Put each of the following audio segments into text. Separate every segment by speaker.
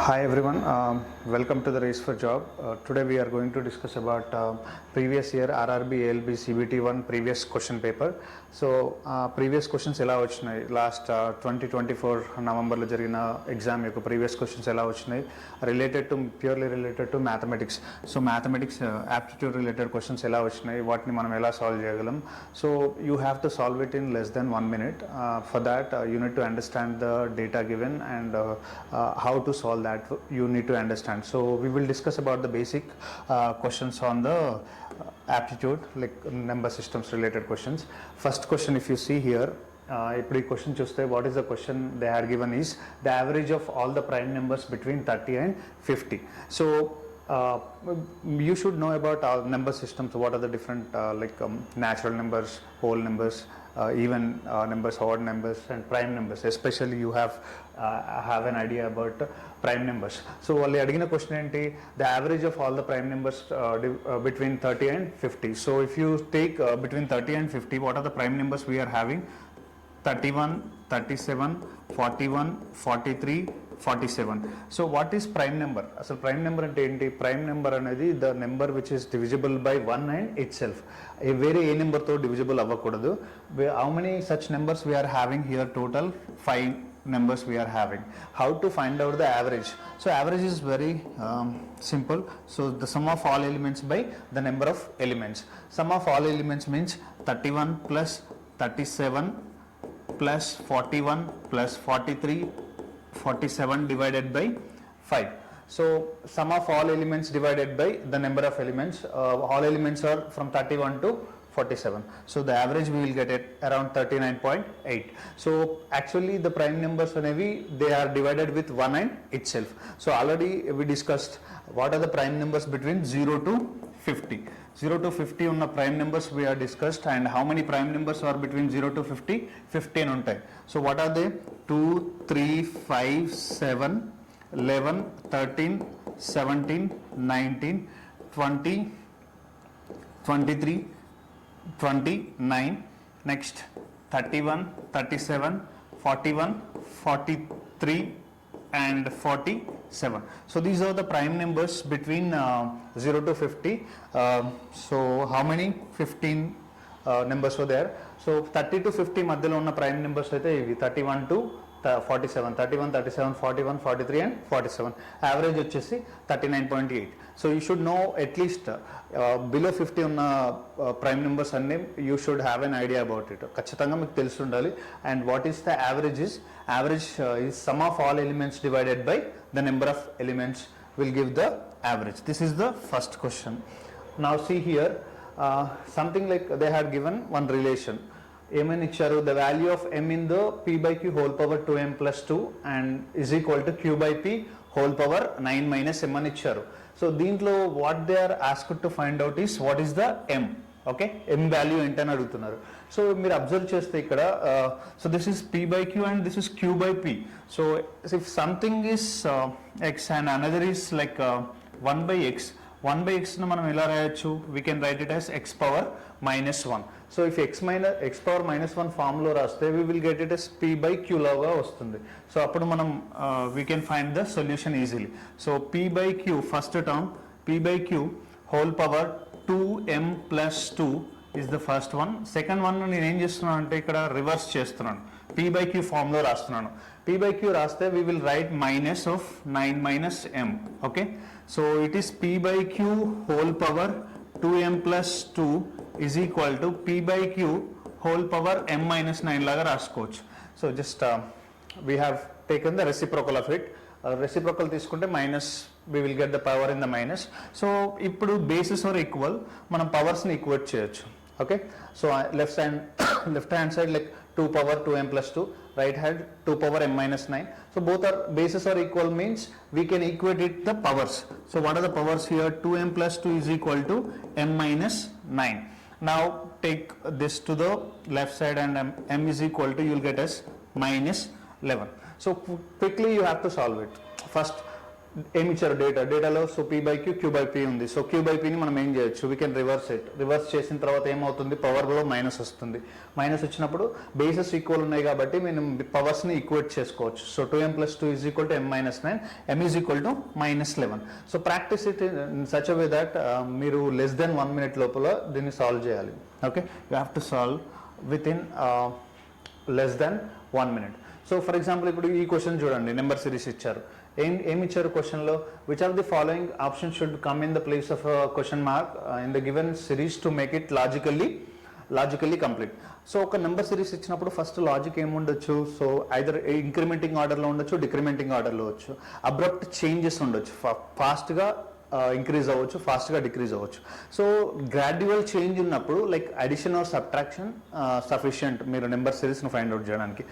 Speaker 1: Hi everyone, welcome to the Race for Job. Today we are going to discuss about previous year RRB ALP CBT1 previous question paper. So previous questions ela vachinayi last 2024 November lo jarigina exam yokka previous questions ela vachinayi purely related to mathematics. So mathematics aptitude related questions ela vachinayi vatni manam ela solve cheyagalam. So you have to solve it in less than 1 minute. For that you need to understand the data given and how to solve that you need to understand. So we will discuss about the basic questions on the aptitude, like number systems related questions. First question, if you see here, ఇప్పుడు ఈ question చూస్తే what is the question they had given is the average of all the prime numbers between 30 and 50. So you should know about our number systems. What are the different natural numbers, whole numbers, even numbers, odd numbers and prime numbers. Especially you have an idea about prime numbers. So వాళ్ళు అడిగిన question ఏంటి, the average of all the prime numbers between 30 and 50. So if you take between 30 and 50, what are the prime numbers we are having? 31, 37, 41, 43, 47. So what is prime number? అసలు prime number అంటే ఏంటి? Prime number అనేది the number which is divisible by 1 and itself. వేరే ఏ number తో divisible అవ్వకూడదు. How many such numbers we are having here? Total 5 numbers we are having. How to find out the average? So average is very simple. So the sum of all elements by the number of elements. Sum of all elements means 31 plus 37 plus 41 plus 43 47 divided by 5. So sum of all elements divided by the number of elements. All elements are from 31 to 47. So the average we will get it around 39.8. So actually the prime numbers they are divided with 1 and itself. So already we discussed what are the prime numbers between 0 to 50. 0 to 50 ఉన్న prime numbers we are discussed, and how many prime numbers are between 0 to 50? 15 ఉంటాయి. So what are they? 2, 3, 5, 7, 11, 13, 17, 19, 20, 23, 29, next 31, 37, 41, 43 and 47. So these are the prime numbers between 0 to 50. So how many? 15 numbers were there. So 30 to 50 మధ్యలో ఉన్న prime numbers అయితే ఇవి 31 to 47, 31, 37, 41, 43 and 47. Average వచ్చేసి 39.8. So you should know at least below 50 ఉన్న prime numbers అన్ని you should have an idea about it. ఖచ్చితంగా మీకు తెలిసి ఉండాలి. And what is the average is? Average is sum of all elements divided by the number of elements will give the average. This is the first question. Now see here, something like they had given one relation. ఏమని ఇచ్చారు? The value of m in the p by q whole power 2m plus 2 and is equal to q by p whole power 9 minus m అని ఇచ్చారు. So దీంట్లో what they are asked to find out is what is the m. Okay, m value ఏంటని అడుగుతున్నారు. So మీరు observe చేస్తే ఇక్కడ so this is p by q and this is q by p. So if something is x and another is like 1 by x, 1 by x ను మనం ఎలా రాయొచ్చు? We can write it as x power minus 1. So if x power minus 1 form లో రాస్తే we will get it as p by q లాగా వస్తుంది. So అప్పుడు మనం we can find the solution easily. So p by q, first term p by q whole power 2m plus 2 is the first one. Second one నేను ఏం చేస్తున్నాను అంటే ఇక్కడ reverse చేస్తున్నాను, p by q ఫామ్ లో రాస్తున్నాను. p by q రాస్తే we will write minus of 9 minus m. okay, so it is p by q whole power 2m plus 2 is equal to p by q whole power m minus 9 లాగా రాసుకోవచ్చు. So just we have taken the reciprocal of it. Reciprocal తీసుకుంటే minus we will get the power in the minus. So ఇప్పుడు bases are equal, మనం powers ని equate చేయొచ్చు. okay, so left hand side like 2 power 2m plus 2, right hand 2 power m minus 9. So both are bases are equal means we can equate it the powers. So what are the powers here? 2m plus 2 is equal to m minus 9. Now take this to the left side and m is equal to, you will get as minus 11. So quickly you have to solve it. First ఏమి ఇచ్చారు డేటాలో so P by Q by P ఉంది. So Q by పీని మనం ఏం చేయొచ్చు, we can reverse చేసిన తర్వాత ఏమవుతుంది, పవర్లో మైనస్ వస్తుంది. మైనస్ వచ్చినప్పుడు బేసెస్ ఈక్వల్ ఉన్నాయి కాబట్టి మనం పవర్స్ని ఈక్వేట్ చేసుకోవచ్చు. So 2m + 2 = m-9, m = -11. So practice it in such a way that మీరు లెస్ దెన్ 1 minute లోపల దీన్ని సాల్వ్ చేయాలి. Okay, you have to solve with in less than 1 minute. So for example ఇప్పుడు ఈ క్వశ్చన్ చూడండి, number series ఇచ్చారు. ఏమి ఇచ్చారు క్వశ్చన్లో, which are the following option should come in the place of question mark in the given series to make it logically complete. So ఒక number series ఇచ్చినప్పుడు first logic ఏముండొచ్చు, సో ఐదర్ ఇంక్రిమెంటింగ్ ఆర్డర్లో ఉండొచ్చు, డిక్రిమెంటింగ్ ఆర్డర్లో వచ్చు, అబ్రప్ట్ చేంజెస్ ఉండొచ్చు, ఫాస్ట్గా increase అవ్వచ్చు, ఫాస్ట్గా డిక్రీజ్ అవ్వచ్చు. సో గ్రాడ్యువల్ చేంజ్ ఉన్నప్పుడు like addition or subtraction sufficient మీరు నెంబర్ సిరీస్ను ఫైండ్ అవుట్ చేయడానికి.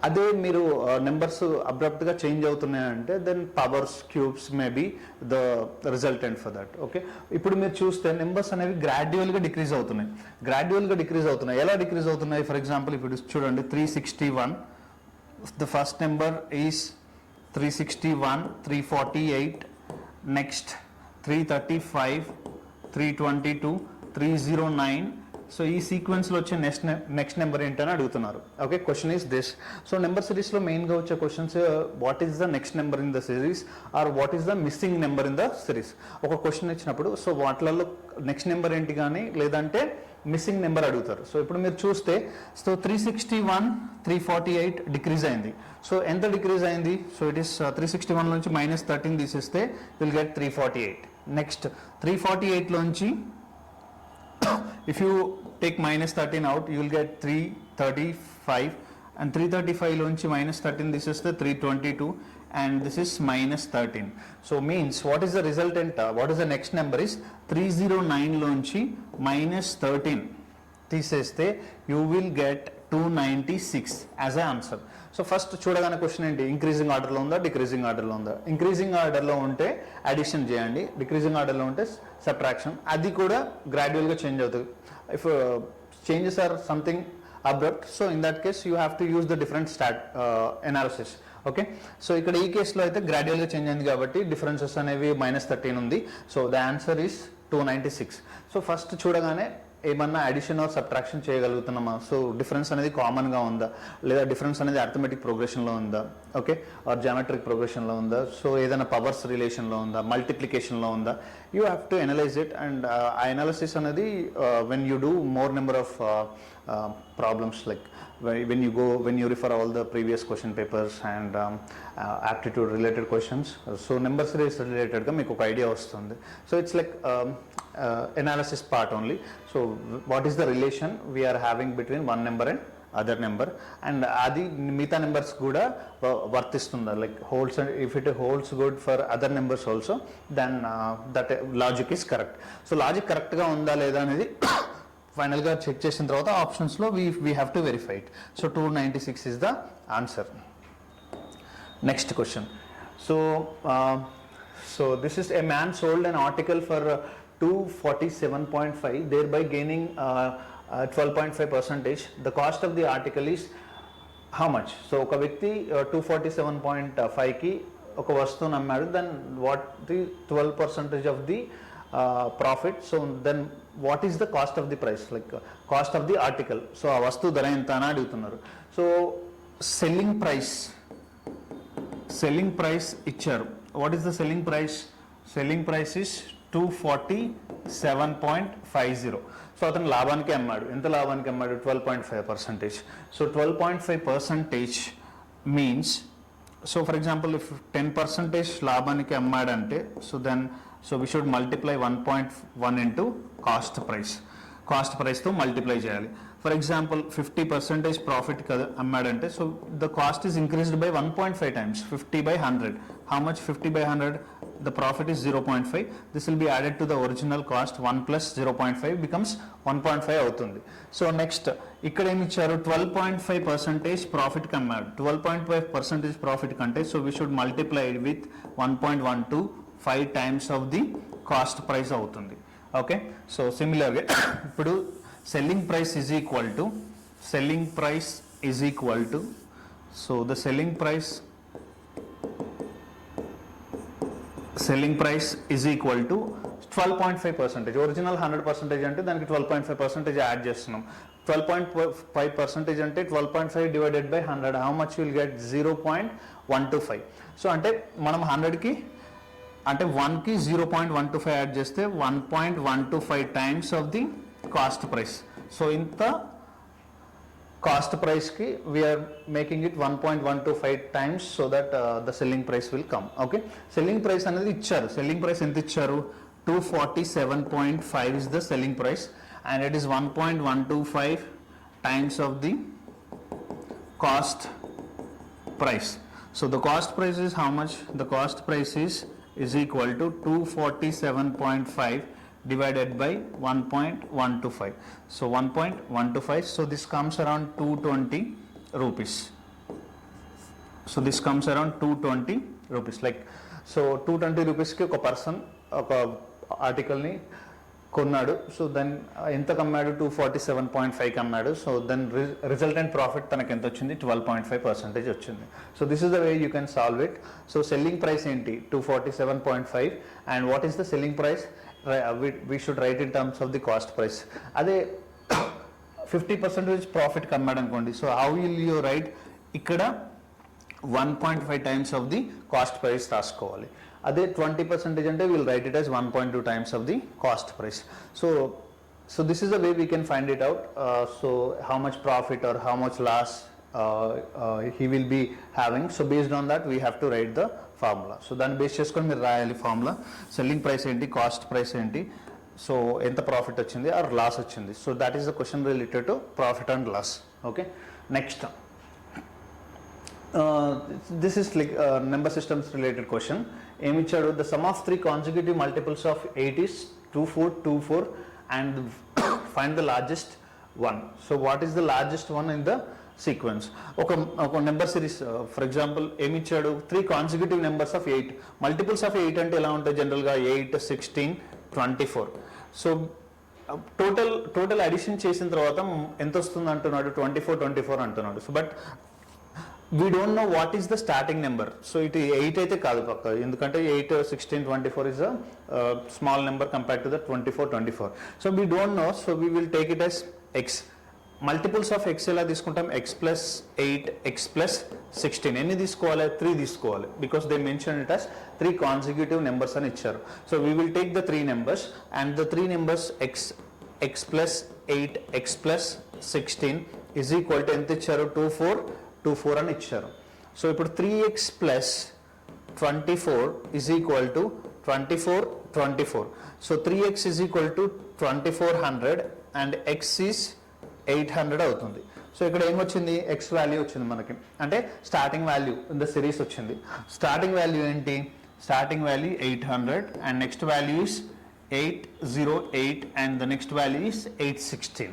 Speaker 1: అదే మీరు నెంబర్స్ అబ్రప్ట్గా చేంజ్ అవుతున్నాయంటే then powers, cubes may be the resultant for that. Okay, ఇప్పుడు మీరు చూస్తే నెంబర్స్ అనేవి గ్రాడ్యువల్గా డిక్రీజ్ అవుతున్నాయి. ఎలా డిక్రీజ్ అవుతున్నాయి? ఫర్ ఎగ్జాంపుల్ ఇప్పుడు చూడండి 361, the first number is 361, 348, next 335, 322, 309. So ఈ సీక్వెన్స్లో వచ్చే నెక్స్ట్ నెంబర్ ఏంటని అడుగుతున్నారు. Okay, question is this. So number సిరీస్లో మెయిన్గా వచ్చే questions what is the next number in the series or what is the missing number in the series. ఒక question ఇచ్చినప్పుడు సో వాటిలలో నెక్స్ట్ నెంబర్ ఏంటి కానీ లేదంటే మిస్సింగ్ నెంబర్ అడుగుతారు. సో ఇప్పుడు మీరు చూస్తే సో 361, 348 డిక్రీజ్ అయింది. సో ఎంత డిక్రీజ్ అయింది? సో ఇట్ ఈస్ 361 నుంచి -13 తీసేస్తే విల్ గెట్ 348. నెక్స్ట్ 348 లోంచి if you take -13 out you will get 335, and 335 లోంచి -13 తీసేస్తే 322, and this is -13. so means what is the resultant, what is the next number is 309 లోంచి -13 తీసేస్తే you will get 296 as an answer. So first చూడగానే question ఏంటి, increasing ఆర్డర్లో ఉందా, decreasing ఆర్డర్లో ఉందా? ఇంక్రీజింగ్ ఆర్డర్లో ఉంటే అడిషన్ చేయండి, డిక్రీజింగ్ ఆర్డర్లో ఉంటే సబ్ట్రాక్షన్. అది కూడా గ్రాడ్యువల్గా చేంజ్ అవుతుంది. If changes or something abrupt, so in that case you have to use the different analysis. Okay, so ఇక్కడ ఈ కేసులో అయితే గ్రాడ్యువల్గా చేంజ్ అయింది కాబట్టి డిఫరెన్సెస్ అనేవి -13 ఉంది. So the answer is 296. So first చూడగానే ఏమన్నా అడిషన్ ఆర్ సబ్ట్రాక్షన్ చేయగలుగుతున్నామా, సో డిఫరెన్స్ అనేది కామన్గా ఉందా, లేదా డిఫరెన్స్ అనేది అర్థమెటిక్ ప్రోగ్రెషన్లో ఉందా, ఓకే, ఆర్ జామెట్రిక్ ప్రోగ్రెషన్లో ఉందా, సో ఏదైనా పవర్స్ రిలేషన్లో ఉందా, మల్టిప్లికేషన్లో ఉందా, you have to analyse it. And ఆ అనాలిసిస్ అనేది when you do more number of problems, like when you refer all the previous question papers and aptitude related questions, so number series related ga meeku oka idea vastundi. So it's like analysis part only. So what is the relation we are having between one number and other number, and adi mita numbers kuda vartistunda, like holds, and if it holds good for other numbers also, then that logic is correct. So logic correct ga unda leda anedi ఫైనల్గా check చేసిన తర్వాత ఆప్షన్స్లో we have to verify it. So 296 is the answer. Next question. So this is a man sold an article for 247.5, thereby gaining 12.5%. The cost of the article is how much? సో ఒక వ్యక్తి 247.5కి ఒక వస్తువుని అమ్మాడు, then what the 12% of the profit. So then what is the cost of the price, like cost of the article? So ఆ వస్తువు ధర ఎంత అని అడుగుతున్నారు. సో సెల్లింగ్ ప్రైస్ ఇచ్చారు. What is the selling price? Selling price is 247.50. So అతను లాభానికి అమ్మాడు. ఎంత లాభానికి అమ్మాడు? 12.5%. So 12.5% means, so for example if 10% లాభానికి అమ్మాడంటే, so then so we should multiply 1.1 into cost price తో మల్టిప్లై చేయాలి. ఫర్ ఎగ్జాంపుల్ 50% ప్రాఫిట్ కదా అమ్మాడంటే, so the cost is increased by 1.5 times, 50/100. How much? 50/100. The profit is 0.5. This will be added to the original cost. 1 + 0.5 becomes 1.5 అవుతుంది. So next ఇక్కడ ఏమి ఇచ్చారు? 12.5% ప్రాఫిట్కి అమ్మాడు. 12.5% profit కంటే, so we should multiply with 1.12 5 times of the cost price అవుతుంది. Okay, so సిమిలర్గా ఇప్పుడు selling price is equal to so the selling price selling price is equal to 12.5%. Original 100% అంటే దానికి 12.5% యాడ్ చేస్తున్నాం. 12.5% అంటే 12.5 divided by 100, how much will get 0.125. So అంటే మనం 100కి అంటే 1కి 0.125 యాడ్ చేస్తే 1.125 times of the cost price. So ఇంత కాస్ట్ ప్రైస్కి we're making it 1.125 times so that the selling price will come. Okay, selling price అనేది ఇచ్చారు. సెల్లింగ్ ప్రైస్ ఎంత ఇచ్చారు? 247.5 is the selling price and it is 1.125 times of the cost price. So the cost price is how much? The cost price is equal to 247.5 divided by 1.125. So 1.125, so this comes around 220 rupees. So this comes around 220 rupees. Like, so 220 rupees ki oka person oka ఆర్టికల్ని కొన్నాడు. So then ఎంత కమ్మాడు? 247.5 కమ్మాడు. So then resultant profit తనకి ఎంత వచ్చింది? 12.5% వచ్చింది. So this is the way you can solve it. So selling price ఏంటి? 247.5 and what is the selling price? We should write in terms of the cost price. అదే 50% profit కమ్మాడు అనుకోండి. So how will you right? ఇక్కడ 1.5 times of the cost price రాసుకోవాలి. అదే 20% అంటే will write it as 1.2 times of the cost price. So this is the way we can find it out. So how much profit or how much loss he will be having. So based on that we have to write the formula. So దాన్ని base చేసుకొని మీరు రాయాలి formula. Selling price ఏంటి, cost price ఏంటి, so ఎంత profit వచ్చింది or loss వచ్చింది. So that is the question related to profit and loss. Okay, next this is like number systems related question. ఏమి ఇచ్చాడు? the sum of 3 consecutive multiples of 8 is 2424 and find the largest one. So what is the largest one in the sequence? ఒక number series for example ఏమి ఇచ్చాడు? 3 consecutive numbers of 8. Multiples of 8 అంటే ఎలా ఉంటాయి జనరల్గా? 8, 16, 24. So total addition చేసిన తర్వాత ఎంత వస్తుంది అంటున్నాడు? 24 అంటున్నాడు. So but we don't know what is the starting number. So it 8 అయితే కాదు పక్క, ఎందుకంటే 8, 16, 24 is a small number compared to the 24. So we don't know, so we will take it as x. Multiples of x ఎలా తీసుకుంటాం? x plus 8, x plus 16. ఎన్ని తీసుకోవాలి? 3 తీసుకోవాలి, because they mention it as 3 consecutive numbers అని ఇచ్చారు. So we will take the 3 numbers and the 3 numbers x plus 8, x plus 16 is equal to ఎంత ఇచ్చారు? 24 అని ఇచ్చారు. సో ఇప్పుడు 3x plus 24 is equal to 24. So 3x is equal to 2400 and x is 800 అవుతుంది. So ఇక్కడ ఏమొచ్చింది? x value వచ్చింది మనకి, అంటే starting value in the series వచ్చింది. స్టార్టింగ్ వాల్యూ ఏంటి? Starting value 800 and next value is 808 and the next value is 816.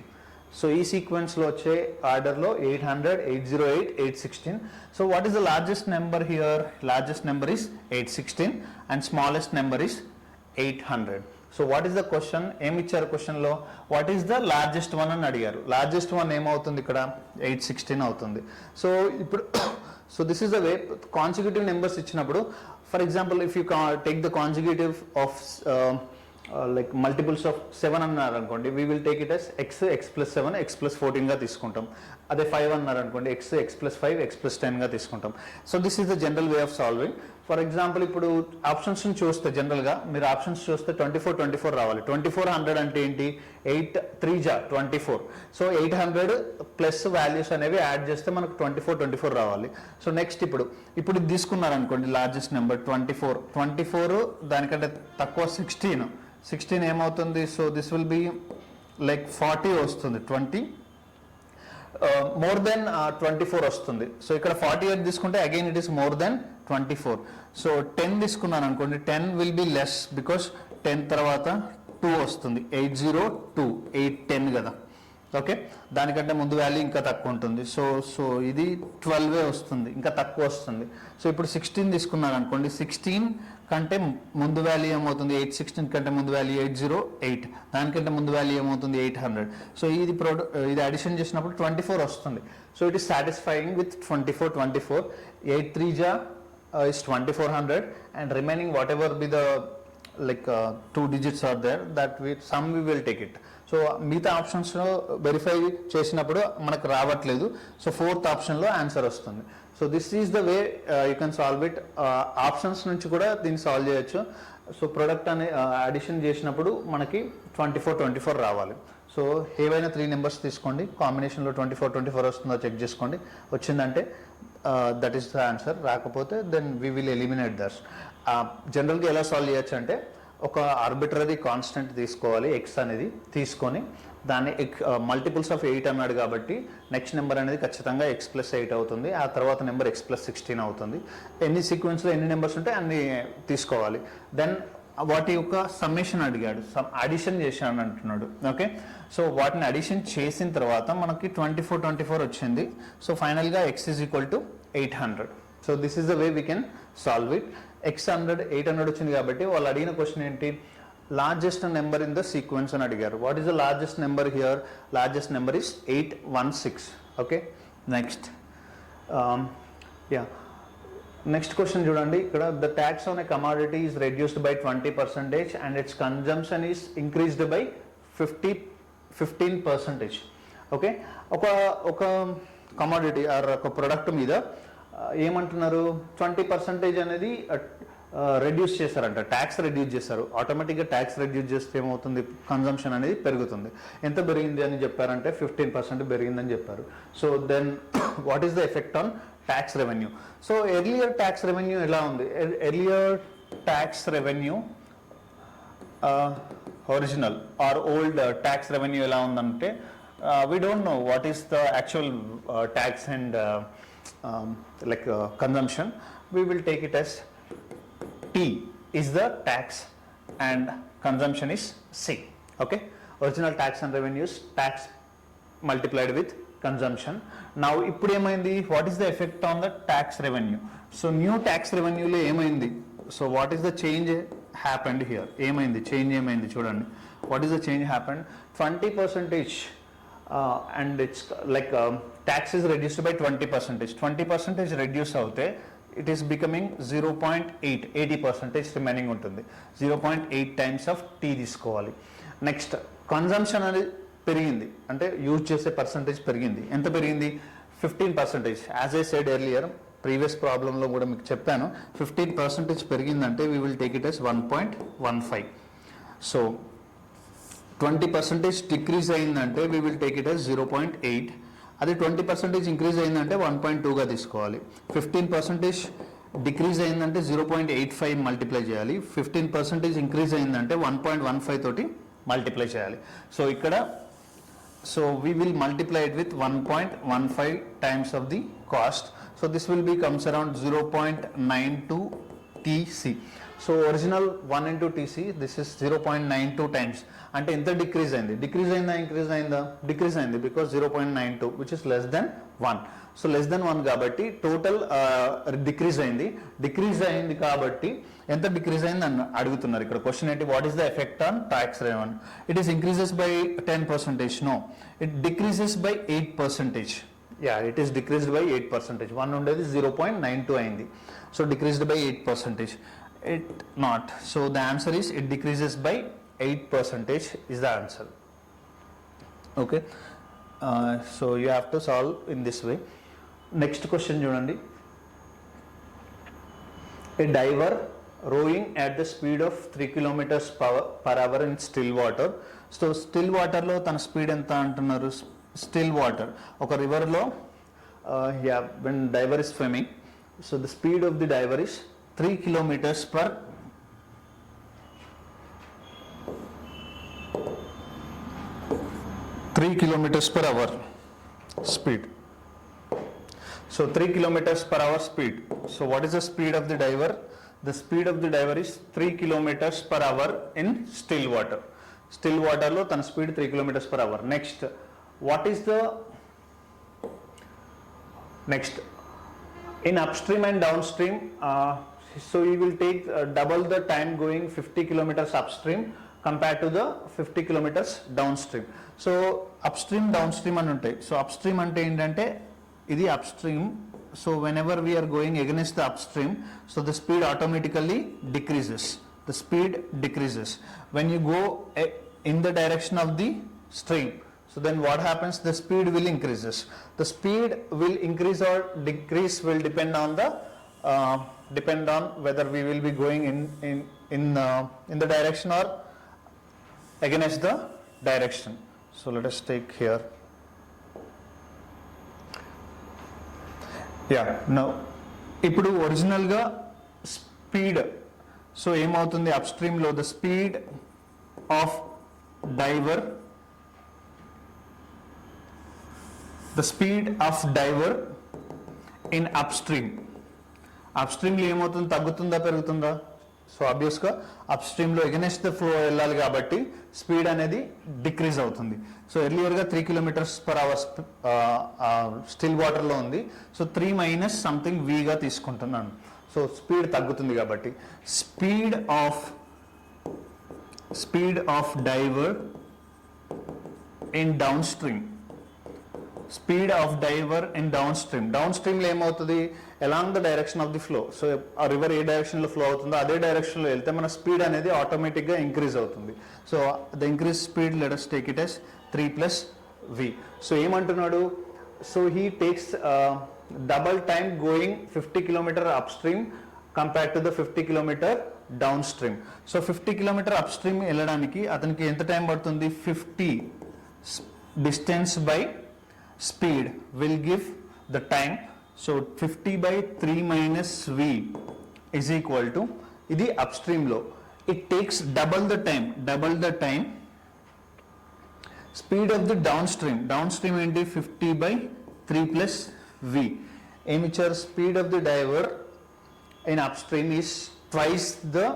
Speaker 1: So ఈ సీక్వెన్స్లో వచ్చే ఆర్డర్లో 800, 808, 816. So what is the largest number here? Largest number is 816 and smallest number is 800. So what is the question? ఏమి ఇచ్చారు క్వశ్చన్లో? What is the largest one అని అడిగారు. Largest one ఏమవుతుంది ఇక్కడ? 816 అవుతుంది. సో ఇప్పుడు so this is the way consecutive numbers ఇచ్చినప్పుడు, for example if you take the consecutive of like multiples of 7 అన్నారు అనుకోండి, we will take it as x plus 7, x plus 14 గా తీసుకుంటాం. అదే 5 అన్నారు అనుకోండి, x plus 5, x plus 10 గా తీసుకుంటాం. So this is the general way of solving. For example ఇప్పుడు ఆప్షన్స్ చూస్తే జనరల్గా మీరు ఆప్షన్స్ చూస్తే 24 రావాలి. 2400 అంటే ఏంటి? 8 3 జా 24. సో 800 ప్లస్ వాల్యూస్ అనేవి యాడ్ చేస్తే మనకు 24 రావాలి. సో నెక్స్ట్ ఇప్పుడు ఇది తీసుకున్నారు అనుకోండి, లార్జెస్ట్ నెంబర్ 24 దానికంటే తక్కువ 16 ఏమవుతుంది? So this will be like 40 వస్తుంది. 20 మోర్ దెన్ 24 వస్తుంది. సో ఇక్కడ 48 తీసుకుంటే again it is more than 24. So 10 తీసుకున్నాను అనుకోండి, 10 విల్ బి లెస్ బికాస్ 10 తర్వాత 2 వస్తుంది. 802, 810 కదా. ఓకే, దానికంటే ముందు వాల్యూ ఇంకా తక్కువ ఉంటుంది. సో ఇది 12 వస్తుంది, ఇంకా తక్కువ వస్తుంది. సో ఇప్పుడు 16 తీసుకున్నాను అనుకోండి, 16 కంటే ముందు వాల్యూ ఏమవుతుంది? 816 కంటే ముందు వాల్యూ 808, దానికంటే ముందు వాల్యూ ఏమవుతుంది? 800. సో ఇది అడిషన్ చేసినప్పుడు 24 వస్తుంది. So it is satisfying with 24. 8 3 జా is 2400 and remaining whatever be the like 2 digits are there, that we will take it. So మిగతా ఆప్షన్స్లో వెరిఫై చేసినప్పుడు మనకు రావట్లేదు, సో ఫోర్త్ ఆప్షన్లో ఆన్సర్ వస్తుంది. So this is the way you can solve it. Options నుంచి కూడా దీన్ని సాల్వ్ చేయొచ్చు. సో ప్రొడక్ట్ అనే అడిషన్ చేసినప్పుడు మనకి 24 రావాలి. సో ఏవైనా 3 నెంబర్స్ తీసుకోండి, కాంబినేషన్లో 24 వస్తుందో చెక్ చేసుకోండి. వచ్చిందంటే దట్ ఈస్ ద ఆన్సర్. రాకపోతే then we will eliminate that's. జనరల్గా ఎలా సాల్వ్ చేయొచ్చు అంటే ఒక ఆర్బిటరీ కాన్స్టెంట్ తీసుకోవాలి, ఎక్స్ అనేది తీసుకొని దాన్ని మల్టిపుల్స్ ఆఫ్ 8 అన్నాడు కాబట్టి నెక్స్ట్ నెంబర్ అనేది ఖచ్చితంగా x+8 అవుతుంది. ఆ తర్వాత నెంబర్ x+16 అవుతుంది. ఎన్ని సీక్వెన్స్లో ఎన్ని నెంబర్స్ ఉంటే అన్ని తీసుకోవాలి. దెన్ వాటి యొక్క సమ్మేషన్ అడిగాడు, అడిషన్ చేశాను అంటున్నాడు. ఓకే, సో వాటిని అడిషన్ చేసిన తర్వాత మనకి 24 వచ్చింది. సో ఫైనల్గా x is equal to 800. So this is the way we can solve it. 800 వచ్చింది కాబట్టి వాళ్ళు అడిగిన క్వశ్చన్ ఏంటి, largest number in the sequence అని అడిగారు. What is the largest number here? Largest number is 816. Okay, next next question చూడండి. ఇక్కడ the tax on a commodity is reduced by 20% and it's consumption is increased by 15%. Okay, ఒక commodity are ఒక product మీద ఏమంటున్నారు, 20% అనేది reduce చేశారంట, tax reduce చేశారు. ఆటోమేటిక్గా ట్యాక్స్ రెడ్యూస్ చేస్తే ఏమవుతుంది, కన్జంప్షన్ అనేది పెరుగుతుంది. ఎంత పెరిగింది అని చెప్పారంటే 15% పెరిగిందని చెప్పారు. So then what is the effect on tax revenue? So earlier tax revenue ఎలా ఉంది? Earlier tax revenue original or old tax revenue ఎలా ఉందంటే we don't know what is the actual tax and consumption. We will take it as T is the tax and consumption is C. Okay, original tax and revenues, tax multiplied with consumption. Now ippudu emaindi, what is the effect on the tax revenue? So new tax revenue lo emaindi, so what is the change happened here? Emaindi change emaindi chudandi. What is the change happened? 20% and it's like tax is reduced by 20%. 20% reduce avute it is becoming 0.8, 80% remaining ఉంటుంది. 0.8 times of T తీసుకోవాలి. Next consumption అనేది పెరిగింది, అంటే use చేసే percentage పెరిగింది. ఎంత పెరిగింది? 15%. As I said earlier, previous ప్రాబ్లంలో కూడా మీకు చెప్పాను, 15% పెరిగిందంటే we will take it as 1.15. So 20% decrease అయిందంటే we will take it as 0.8. అది 20% ఇంక్రీజ్ అయిందంటే 1.2గా తీసుకోవాలి. 15% డిక్రీజ్ అయిందంటే 0.85 మల్టిప్లై చేయాలి. 15% ఇంక్రీజ్ అయిందంటే 1.15 తోటి మల్టిప్లై చేయాలి. సో ఇక్కడ so we will multiply it with 1.15 times of the cost. So this will be comes around 0.92 TC. So original 1 into TC, this is 0.92 times. అంటే ఎంత డిక్రీజ్ అయింది? డిక్రీజ్ అయిందా ఇంక్రీజ్ అయిందా? డిక్రీజ్ అయింది, because 0.92 which is less than 1. So less than 1 కాబట్టి total decrease అయింది. Decrease అయింది కాబట్టి ఎంత డిక్రీజ్ అయింది అని అడుగుతున్నారు. ఇక్కడ క్వశ్చన్ ఏంటి, what is the effect on tax revenue? It is increases by 10%. No, it decreases by 8%. It is decreased by 8%. 1 ఉండేది 0.92 అయింది. So decreased by 8%. It not. So the answer is it decreases by 8% is the answer. Okay. So you have to solve in this way. Next question చూడండి. A diver rowing at the speed of 3 kilometers per hour in still water. So still water లో తన speed ఎంత అంటున్నారు? Still water, ఒక river లో when diver is swimming, so the speed of the diver is 3 kilometers per hour speed. So 3 kilometers per hour speed. So what is the speed of the diver? The speed of the diver is 3 kilometers per hour in still water. Still water lo tana speed 3 kilometers per hour. Next, what is the next in upstream and downstream? So you will take double the time going 50 kilometers upstream compared to the 50 kilometers downstream. So upstream downstream అని ఉంటాయి. So upstream అంటే ఏంటంటే ఇది upstream, so whenever we are going against the upstream, so the speed automatically decreases. The speed decreases when you go in the direction of the stream. So then what happens? The speed will increases. The speed will increase or decrease will depend on whether we will be going in the direction or against the direction. So let us take here. Now ఇప్పుడు original గా speed, so ఏమవుతుంది upstream లో the speed of diver, the speed of diver in upstream. Upstream లో ఏమవుతుంది? తగ్గుతుందా పెరుగుతుందా? So obvious గా upstream లో ఎగనెస్ట్ ద ఫ్లో వెళ్ళాలి కాబట్టి స్పీడ్ అనేది డిక్రీజ్ అవుతుంది. సో ఎర్లియర్ గా 3 km/h స్టిల్ వాటర్ లో ఉంది. సో 3 మైనస్ సంథింగ్ v గా తీసుకుంటున్నాను. సో స్పీడ్ తగ్గుతుంది కాబట్టి speed of diver in downstream, speed of diver in downstream. Downstream లో ఏమవుతుంది? Along the direction of the flow. So ఆ రివర్ ఏ డైరెక్షన్ లో ఫ్లో అవుతుందో అదే డైరెక్షన్ లో వెళ్తే మన స్పీడ్ అనేది ఆటోమేటిక్ గా ఇంక్రీజ్ అవుతుంది. So the increase speed let us take it as 3 + v. So ఏమంటున్నాడు? So he takes double time going 50 km upstream compared to the 50 km downstream. So 50 km upstream వెళ్ళడానికి అతనికి ఎంత time పడుతుంది? 50 distance by speed will give the time. So 50/3 minus v is equal to, ఇది upstream లో it takes double the time. Speed of the downstream ఏంటి? 50/3 plus v. ఏమిచ్చారు? Speed of the diver in upstream is twice the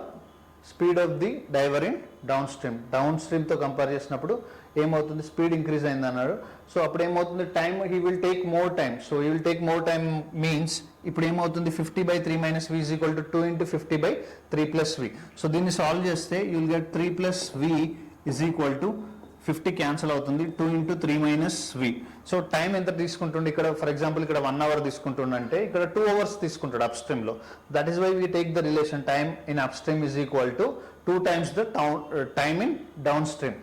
Speaker 1: speed of the diver in downstream తో compare చేసినప్పుడు ఏమవుతుంది? Speed increase అయింది అన్నారు. So అప్పుడు ఏమవుతుంది? Time he will take more time. So he will take more time means ఇప్పుడు ఏమవుతుంది? 50/3 minus v is equal to 2 into 50/3 plus v. So దీన్ని సాల్వ్ చేస్తే you will get 3 plus v is equal to 50 cancel అవుతుంది, 2 into 3 minus v. So time ఎంత తీసుకుంటుండే? ఇక్కడ for example ఇక్కడ 1 hour తీసుకుంటుండంటే ఇక్కడ 2 hours తీసుకుంటాడు అప్స్ట్రీమ్ లో. That is why we take the relation time in upstream is equal to 2 times the time in downstream.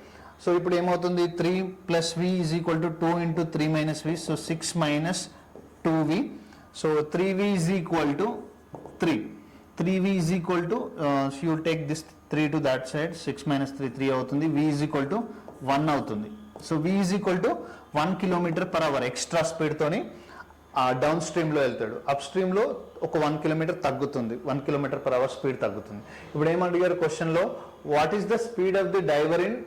Speaker 1: So ఇప్పుడు ఏమవుతుంది? 3 plus v is equal to 2 into 3 minus v. So 6 minus 2v. So 3v is equal to 3. 3v is equal to, so you take this 3 to that side, 6 minus 3 3 అవుతుంది. v is equal to 1 అవుతుంది. So v is equal to 1 km/h extra speed తోని down stream లో వెళ్తాడు. Up stream లో ఒక 1 km తగ్గుతుంది, 1 km/h speed తగ్గుతుంది. ఇప్పుడు ఏమడిగారు క్వశ్చన్ లో? What is the speed of the diver in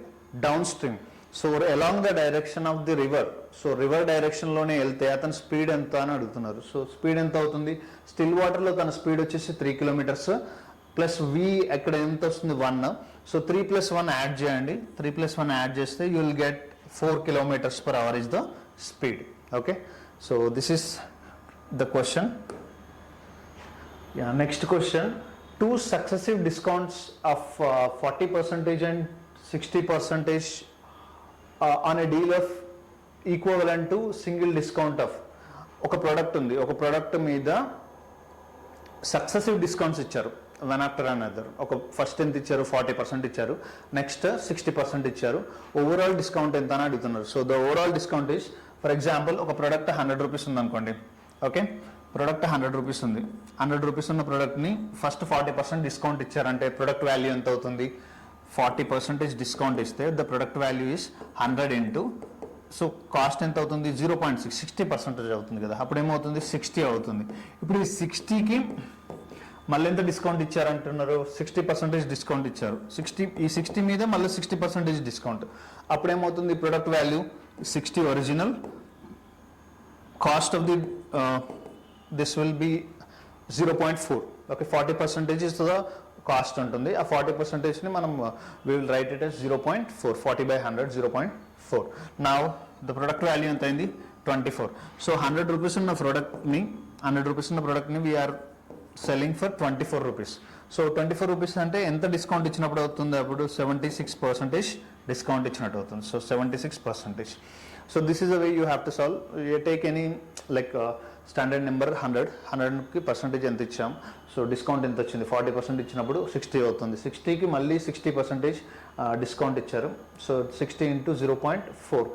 Speaker 1: downstream? So along the direction of the river. So river direction లోనే వెళ్తే అతని స్పీడ్ ఎంత అని అడుగుతున్నారు. సో స్పీడ్ ఎంత అవుతుంది? స్టిల్ వాటర్ లో తన స్పీడ్ వచ్చేసి 3 km ప్లస్ v ఎక్కడ ఎంత వస్తుంది? 1. సో 3 + 1 యాడ్ చేయండి. 3 + 1 యాడ్ చేస్తే you will get 4 km/h is the speed. Okay, so this is the question. Next question. 2 successive discounts of 40% and 60% on a deal of equivalent to single discount of. ఒక product ఉంది, ఒక product మీద successive discounts ఇచ్చారు one after another. ఒక first ఎంత ఇచ్చారు? 40% ఇచ్చారు, next 60% ఇచ్చారు. ఓవరాల్ డిస్కౌంట్ ఎంత అని అడుగుతున్నారు. So the overall discount is, for example ఒక ప్రోడక్ట్ 100 రూపీస్ ఉంది అనుకోండి. ఓకే, ప్రోడక్ట్ 100 రూపీస్ ఉంది. 100 రూపీస్ ఉన్న ప్రోడక్ట్ని ఫస్ట్ 40% డిస్కౌంట్ ఇచ్చారంటే ప్రొడక్ట్ వాల్యూ ఎంత అవుతుంది? 40% డిస్కౌంట్ ఇస్తే the product value is 100 into, so cost ఎంత అవుతుంది? 0.6, 60% అవుతుంది కదా. అప్పుడు ఏమవుతుంది? 60 అవుతుంది. ఇప్పుడు ఈ 60కి మళ్ళీ ఎంత డిస్కౌంట్ ఇచ్చారంటున్నారు? 60% డిస్కౌంట్ ఇచ్చారు. ఈ 60 మీద మళ్ళీ 60% డిస్కౌంట్. అప్పుడు ఏమవుతుంది? Product value 60 original, cost of the this will be 0.4. Okay, 40% is the cost ఉంటుంది. ఆ 40%ని మనం we will write it as 0.4. 40/100 0.4. Now the product value ఎంత అయింది? 24. So 100 రూపీస్ ఉన్న ప్రోడక్ట్ని we are selling for 24 rupees. So 24 rupees అంటే ఎంత discount ఇచ్చినప్పుడు అవుతుంది? అప్పుడు 76% డిస్కౌంట్ ఇచ్చినట్టు అవుతుంది. So 76%. So this is the way you have to solve. You take any like standard number 100కి పర్సెంటేజ్ ఎంత ఇచ్చాం, సో డిస్కౌంట్ ఎంత వచ్చింది, 40% ఇచ్చినప్పుడు 60 అవుతుంది. 60కి మళ్ళీ 60% డిస్కౌంట్ ఇచ్చారు. సో 60 ఇంటూ 0.4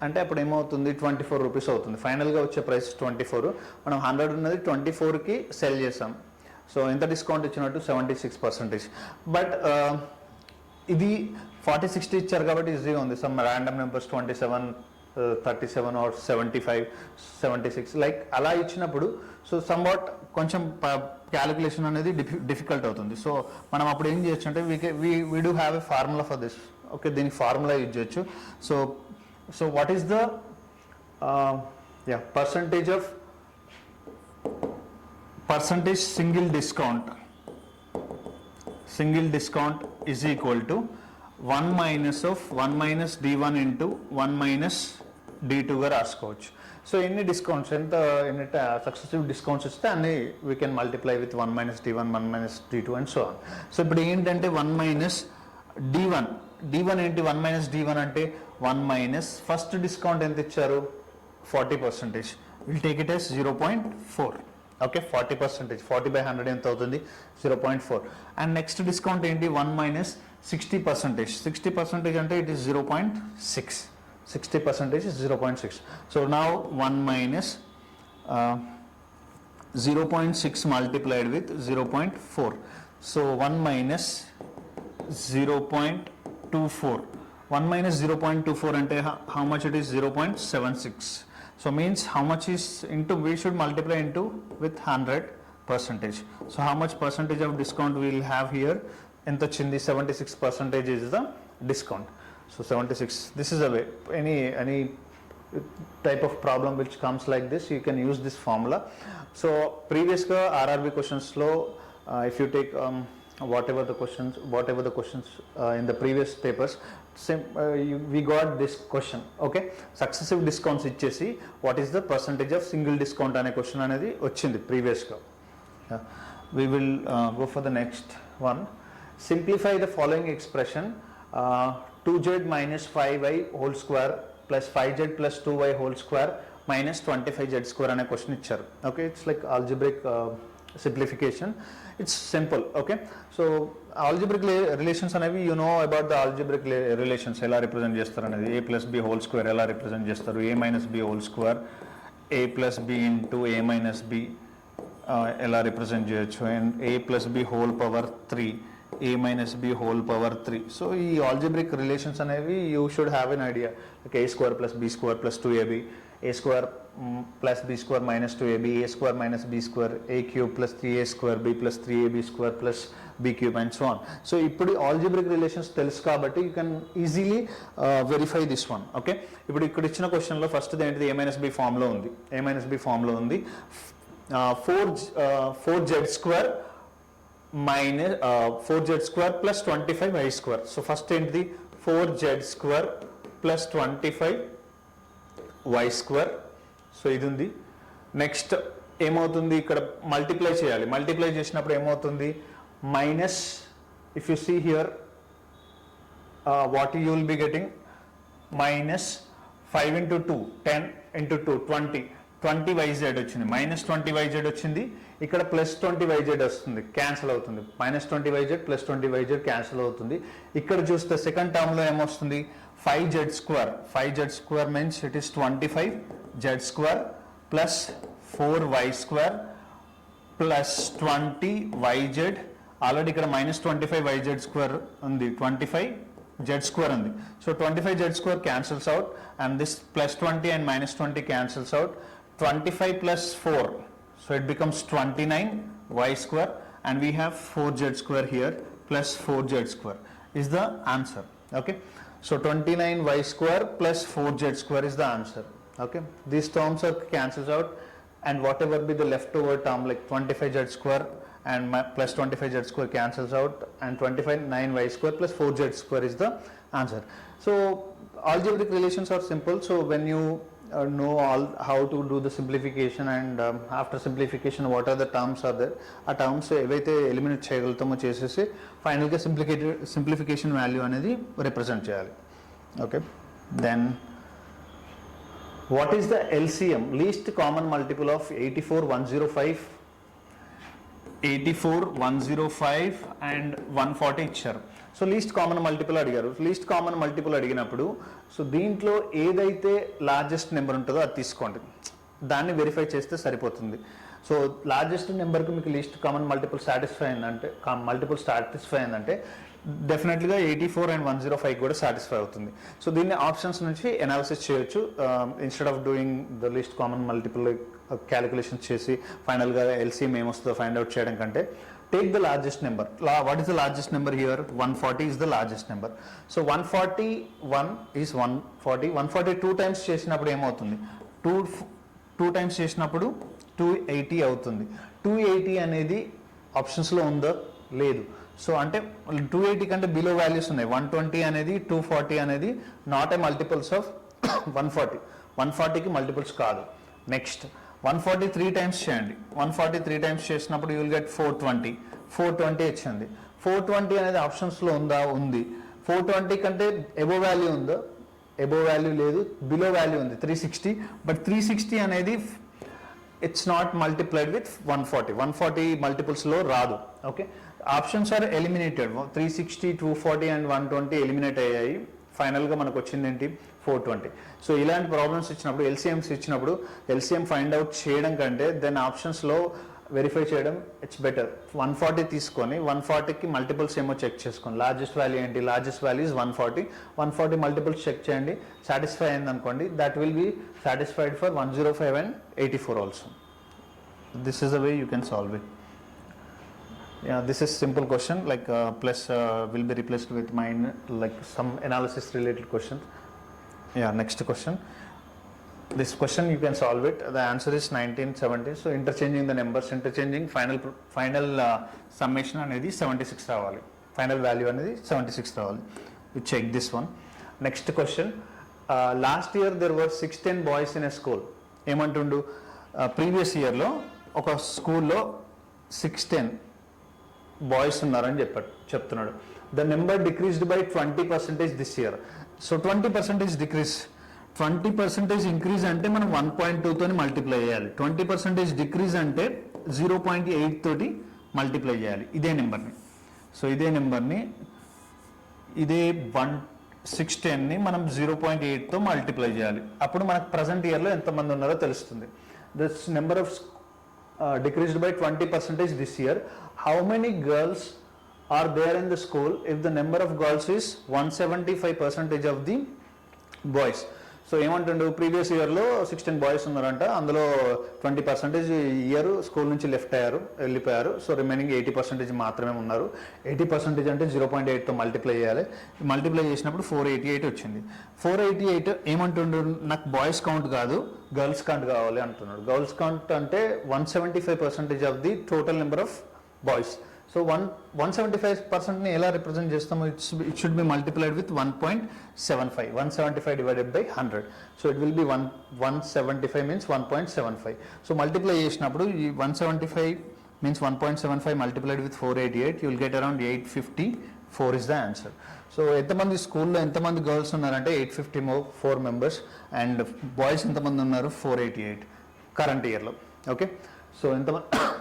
Speaker 1: అంటే అప్పుడు ఏమవుతుంది, 24 రూపీస్ అవుతుంది. ఫైనల్గా వచ్చే ప్రైస్ 24. మనం 100 ఉన్నది 24కి సెల్ చేసాం. సో ఎంత డిస్కౌంట్ ఇచ్చినట్టు, 76%. బట్ ఇది 40-60 ఇచ్చారు కాబట్టి ఈజీగా ఉంది. Some random numbers 27, 37 or 75, 76 like అలా ఇచ్చినప్పుడు సో సమ్వాట్ కొంచెం క్యాలిక్యులేషన్ అనేది డిఫికల్ట్ అవుతుంది. సో మనం అప్పుడు ఏం చేయొచ్చు అంటే we do have a formula for this. Okay, దీనికి ఫార్ములా యూజ్ చేయొచ్చు. So what is the percentage single discount is equal to 1 minus d1 into 1 minus d2 గా రాసుకోవచ్చు. సో ఎన్ని డిస్కౌంట్స్ ఎన్ని సక్సెసివ్ డిస్కౌంట్స్ ఇస్తే అన్ని we can multiply with 1 minus d1, 1 minus d2 and so on. So ఇప్పుడు ఏంటంటే 1 minus d1 ఏంటి, 1 minus d1 అంటే 1 minus ఫస్ట్ డిస్కౌంట్ ఎంత ఇచ్చారు, 40%. Will take it as 0.4. Okay, 40%, 40/100 ఎంత అవుతుంది, 0.4. అండ్ నెక్స్ట్ డిస్కౌంట్ ఏంటి, 1 minus 60%. 60% అంటే it is 0.6. 60% is 0.6. So now 1 minus 0.6 multiplied with 0.4. So 1 minus 0.24. 1 minus 0.24 ante how much it is, 0.76. So means how much is into, we should multiply into with 100%. So how much percentage of discount we will have here, enta ochindi, 76% is the discount. So 76, this is a way, any type of problem which comes like this, you can use this formula. So previous RRB questions lo if you take whatever the questions in the previous papers, we got this question. Okay, successive discounts ichesi what is the percentage of single discount ane question anedi ochindi previous ga. We will go for the next one. Simplify the following expression, 2z minus 5y whole square plus 5z plus 2y whole square minus 25z square అనే question ఇచ్చారు. Okay, it's like algebraic simplification. It's simple. Okay, so algebraic relations అనేవి you know about the algebraic relations ఎలా represent చేస్తారు అనేది, a plus b whole square ఎలా represent చేస్తారు, a minus b whole square, a plus b into a minus b ఎలా represent చేయొచ్చు, and a plus b whole power 3, a minus b whole power 3. So ఈ algebraic relations అనేవి you should have an idea, like a square plus b square plus 2ab, a square plus b square minus 2ab, a square minus b square, a cube plus 3a square, b plus 3ab square plus b cube and so on. So ఇప్పుడు algebraic relations తెలుసు కాబట్టి you can easily verify this one. Okay, ఇప్పుడు ఇక్కడ ఇచ్చిన question లో first ఏంటిది, a minus b form లో ఉంది, a minus b ఫామ్ లో ఉంది, 4z square minus 4z square plus 25y square. So first ఏంటిది, 4z square plus 25y square. So ఇది ఉంది. నెక్స్ట్ ఏమవుతుంది, ఇక్కడ మల్టిప్లై చేయాలి, మల్టిప్లై చేసినప్పుడు ఏమవుతుంది, minus, if you see here what you will be getting, minus 5 into 2, 10 into 2, 20yz వచ్చింది, minus 20yz వచ్చింది, ఇక్కడ ప్లస్ 20yz వస్తుంది, క్యాన్సిల్ అవుతుంది, minus 20yz plus 20yz cancel అవుతుంది. ఇక్కడ చూస్తే సెకండ్ టర్మ్లో ఏమొస్తుంది, 5z square means it is 25z square plus 4y square plus 20yz, already ఇక్కడ మైనస్ 25yz square ఉంది, 25z square ఉంది. So 25z square cancels out and this plus 20 and minus 20 cancels out, 25 plus 4, so it becomes 29y square and we have 4z square here plus 4z square is the answer. Okay, so 29y square plus 4z square is the answer. Okay, these terms are cancels out and whatever be the leftover term like 25z square and plus 25z square cancels out and 29y square plus 4z square is the answer. So algebraic relations are simple. So when you know all how to do the simplification and after simplification what are the terms are there, ఆ terms ఏవైతే eliminate చేయగలుగుతామో చేసేసి ఫైనల్గా simplification value అనేది represent చేయాలి. Okay, then What is the LCM, least common multiple of 84, 105, 84, 105 and 140 ఇచ్చారు. So least common multiple అడిగారు. Least common multiple అడిగినప్పుడు సో దీంట్లో ఏదైతే లార్జెస్ట్ నెంబర్ ఉంటుందో అది తీసుకోండి, దాన్ని వెరిఫై చేస్తే సరిపోతుంది. సో లార్జెస్ట్ నెంబర్కి మీకు లీస్ట్ కామన్ మల్టిపుల్ సాటిస్ఫై అయిందంటే డెఫినెట్లీగా 84 and 105 కూడా సాటిస్ఫై అవుతుంది. సో దీన్ని ఆప్షన్స్ నుంచి ఎనాలిసిస్ చేయొచ్చు. Instead of doing the least common multiple calculation చేసి ఫైనల్గా ఎల్సీఎం ఏమొస్తుందో ఫైండ్ అవుట్ చేయడం కంటే take the largest number. What is the largest number here? 140 is the largest number. So 141 is 140. 140 2 times చేసినప్పుడు ఏమవుతుంది? 2 times చేసినప్పుడు 280 అవుతుంది. 280 అనేది ఆప్షన్స్లో ఉందో లేదు. సో అంటే 280 కంటే బిలో వాల్యూస్ ఉన్నాయి. 120 అనేది 240 అనేది నాట్ ఏ మల్టిపుల్స్ ఆఫ్ 140. 140కి మల్టిపుల్స్ కాదు. నెక్స్ట్ 140 3 times చేయండి. 140 3 times చేసినప్పుడు యూ విల్ గెట్ 420. 420 వచ్చింది. 420 అనేది ఆప్షన్స్లో ఉందా? ఉంది. 420 కంటే ఎబో వాల్యూ ఉందా? ఎబో వాల్యూ లేదు. బిలో వాల్యూ ఉంది 360. బట్ 360 అనేది ఇట్స్ నాట్ మల్టిప్లైడ్ విత్ 140. 140 మల్టిపుల్స్లో రాదు. Okay, options are eliminated. 360, 240 and 120 eliminate అయ్యాయి. ఫైనల్గా మనకు వచ్చింది ఏంటి? 420. సో ఇలాంటి ప్రాబ్లమ్స్ ఇచ్చినప్పుడు ఎల్సీఎంస్ ఇచ్చినప్పుడు ఎల్సీఎం ఫైండ్ అవుట్ చేయడం కంటే దెన్ ఆప్షన్స్లో వెరిఫై చేయడం ఇట్స్ బెటర్. 140 తీసుకొని 140కి మల్టిపుల్స్ ఏమో చెక్ చేసుకోండి. లార్జెస్ట్ వాల్యూ ఏంటి? Largest value is 140. 140 multiples check చేయండి. సాటిస్ఫై అయింది అనుకోండి, that will be satisfied for 105 and 84 also. This is the way you can solve it. Yeah, this is simple question, like plus will be replaced with mine, like some analysis related questions. Yeah, next question. This question you can solve it. The answer is 1970. So interchanging the numbers, interchanging final summation అనేది 76 రావాలి. Final value అనేది 76 రావాలి. You check this one. Next question. Last year there were 610 boys in a school. ఏమంటుండు? Previous ఇయర్లో ఒక స్కూల్లో 610 boys ఉన్నారని చెప్తున్నాడు. The number decreased by 20% this year. So 20% decrease, 20% increase అంటే మనం 1.2 తోని మల్టిప్లై చేయాలి. 20% డిక్రీజ్ అంటే 0.8 తోటి మల్టిప్లై చేయాలి ఇదే నెంబర్ని. సో ఇదే నెంబర్ని, ఇదే 610ని మనం 0.8తో మల్టిప్లై చేయాలి. అప్పుడు మనకు ప్రజెంట్ ఇయర్లో ఎంతమంది ఉన్నారో తెలుస్తుంది. This number of decreased by 20% this year. How many girls are there in the school if the number of girls is 175% of the boys? So ఏమంటుండు? ప్రీవియస్ ఇయర్లో 16 బాయ్స్ ఉన్నారంట, అందులో 20% ఇయర్ స్కూల్ నుంచి వెళ్ళిపోయారు. సో రిమైనింగ్ 80% మాత్రమే ఉన్నారు. 80% అంటే 0.8తో multiply చేయాలి. మల్టిప్లై చేసినప్పుడు 488 వచ్చింది. 488 ఏమంటుండు? నాకు బాయ్స్ కౌంట్ కాదు, గర్ల్స్ కౌంట్ కావాలి అంటున్నాడు. గర్ల్స్ కౌంట్ అంటే 175% of the total number of boys. So 175%ని ఎలా రిప్రజెంట్ చేస్తాము? It should be multiplied with 1.75. 175 divided by 100. So it will be 175 means 1.75. So multiply చేసినప్పుడు ఈ 175 means 1.75 multiplied with 488 you will get around 854 is the answer. So ఎంతమంది స్కూల్లో ఎంతమంది girls ఉన్నారంటే 854 members, and boys ఎంతమంది ఉన్నారు? 488 కరెంట్ ఇయర్లో. ఓకే, సో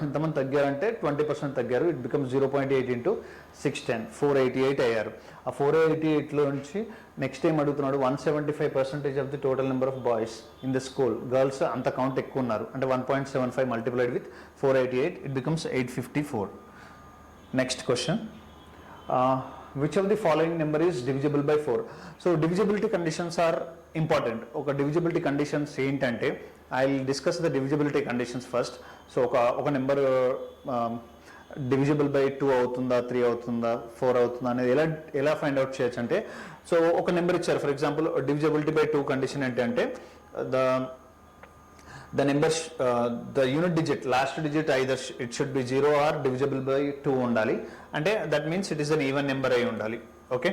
Speaker 1: ఎంతమంది తగ్గారంటే 20% తగ్గారు. ఇట్ బికమ్స్ 0.8 ఇంటూ 610, 488 అయ్యారు. ఆ 488లో నుంచి నెక్స్ట్ ఏం అడుగుతున్నాడు? 175% of the total number of boys in the school. Girls అంత కౌంట్ ఎక్కువ ఉన్నారు అంటే 1.75 multiplied with 488 it becomes 854. Next question. Which of the following number is divisible by 4? So divisibility conditions are important. ఒక divisibility conditions ఏంటంటే, I will discuss the divisibility conditions first. So ఒక number divisible by 2 అవుతుందా, 3 అవుతుందా, 4 అవుతుందా అనేది ఎలా find out చేయొచ్చు అంటే, సో ఒక నెంబర్ ఇచ్చారు. For example divisibility by 2 condition ఏంటంటే the numbers the unit digit, last digit either it should be 0 or divisible by 2 undali, అంటే that means it is an even number అయి ఉండాలి. Okay,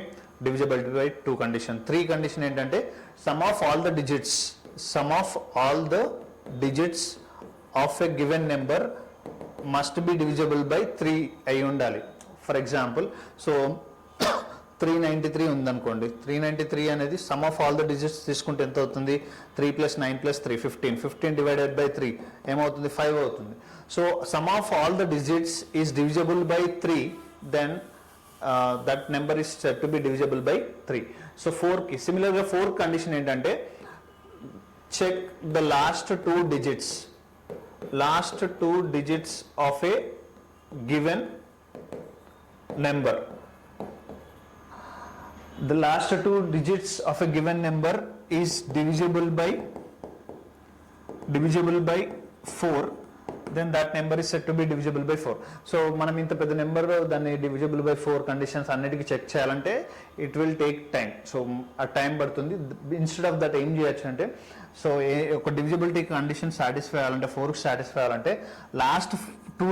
Speaker 1: divisibility by 2 condition. 3 condition ఏంటంటే sum of all the digits of a given number must be divisible by 3 అయి ఉండాలి. For example, so 393 ఉందనుకోండి, 393 అనేది some of all the digits తీసుకుంటే ఎంత అవుతుంది? 3 + 9 + 3 15, 15 డివైడెడ్ బై 3 ఏమవుతుంది? 5 అవుతుంది. So sum of all the digits is divisible by 3, then that number is said to be divisible by 3. So 4కి సిమిలర్గా 4 కండిషన్ ఏంటంటే check the last two digits of a given number. The last two digits of a given number is divisible by 4, then that number is said to be divisible by 4. So మనం ఇంత పెద్ద number దాన్ని divisible by 4 conditions అన్నిటికీ check చేయాలంటే it will take time. So ఆ time పడుతుంది. Instead of that ఏం చేయొచ్చు అంటే, సో ఒక డివిజిబిలిటీ కండిషన్ సాటిస్ఫై అవ్వాలంటే, 4కి సాటిస్ఫై అవ్వాలంటే లాస్ట్ టూ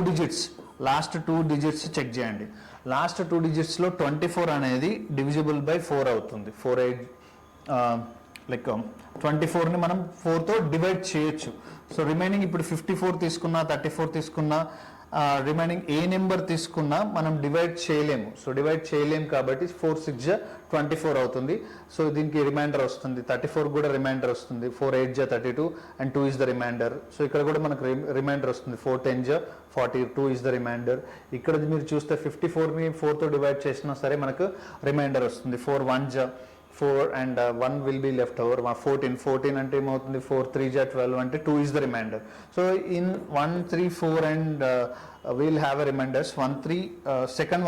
Speaker 1: డిజిట్స్ చెక్ చేయండి. లాస్ట్ 2 డిజిట్స్లో 24 అనేది డివిజిబుల్ బై 4 అవుతుంది. 24ని మనం 4తో డివైడ్ చేయొచ్చు. సో రిమైనింగ్ ఇప్పుడు 54 తీసుకున్నా, 34 తీసుకున్నా, రిమైనింగ్ ఏ నెంబర్ తీసుకున్నా మనం డివైడ్ చేయలేము. సో డివైడ్ చేయలేము కాబట్టి 4 6 24 అవుతుంది. సో దీనికి రిమైండర్ వస్తుంది, 34 కూడా రిమైండర్ వస్తుంది. 4 8 32 and 2 is the remainder. So ఇక్కడ కూడా మనకు రిమైండర్ వస్తుంది. 4 10 40, 2 ఇస్ ద రిమైండర్. ఇక్కడ మీరు చూస్తే 54ని 4తో డివైడ్ చేసినా సరే మనకు రిమైండర్ వస్తుంది. 4 1 4 and 1 will be left over. 14 అంటే ఏమవుతుంది? 4 3 12 అంటే 2 is the remainder. So in 1 3 4 and we'll have a reminders. 1 3 second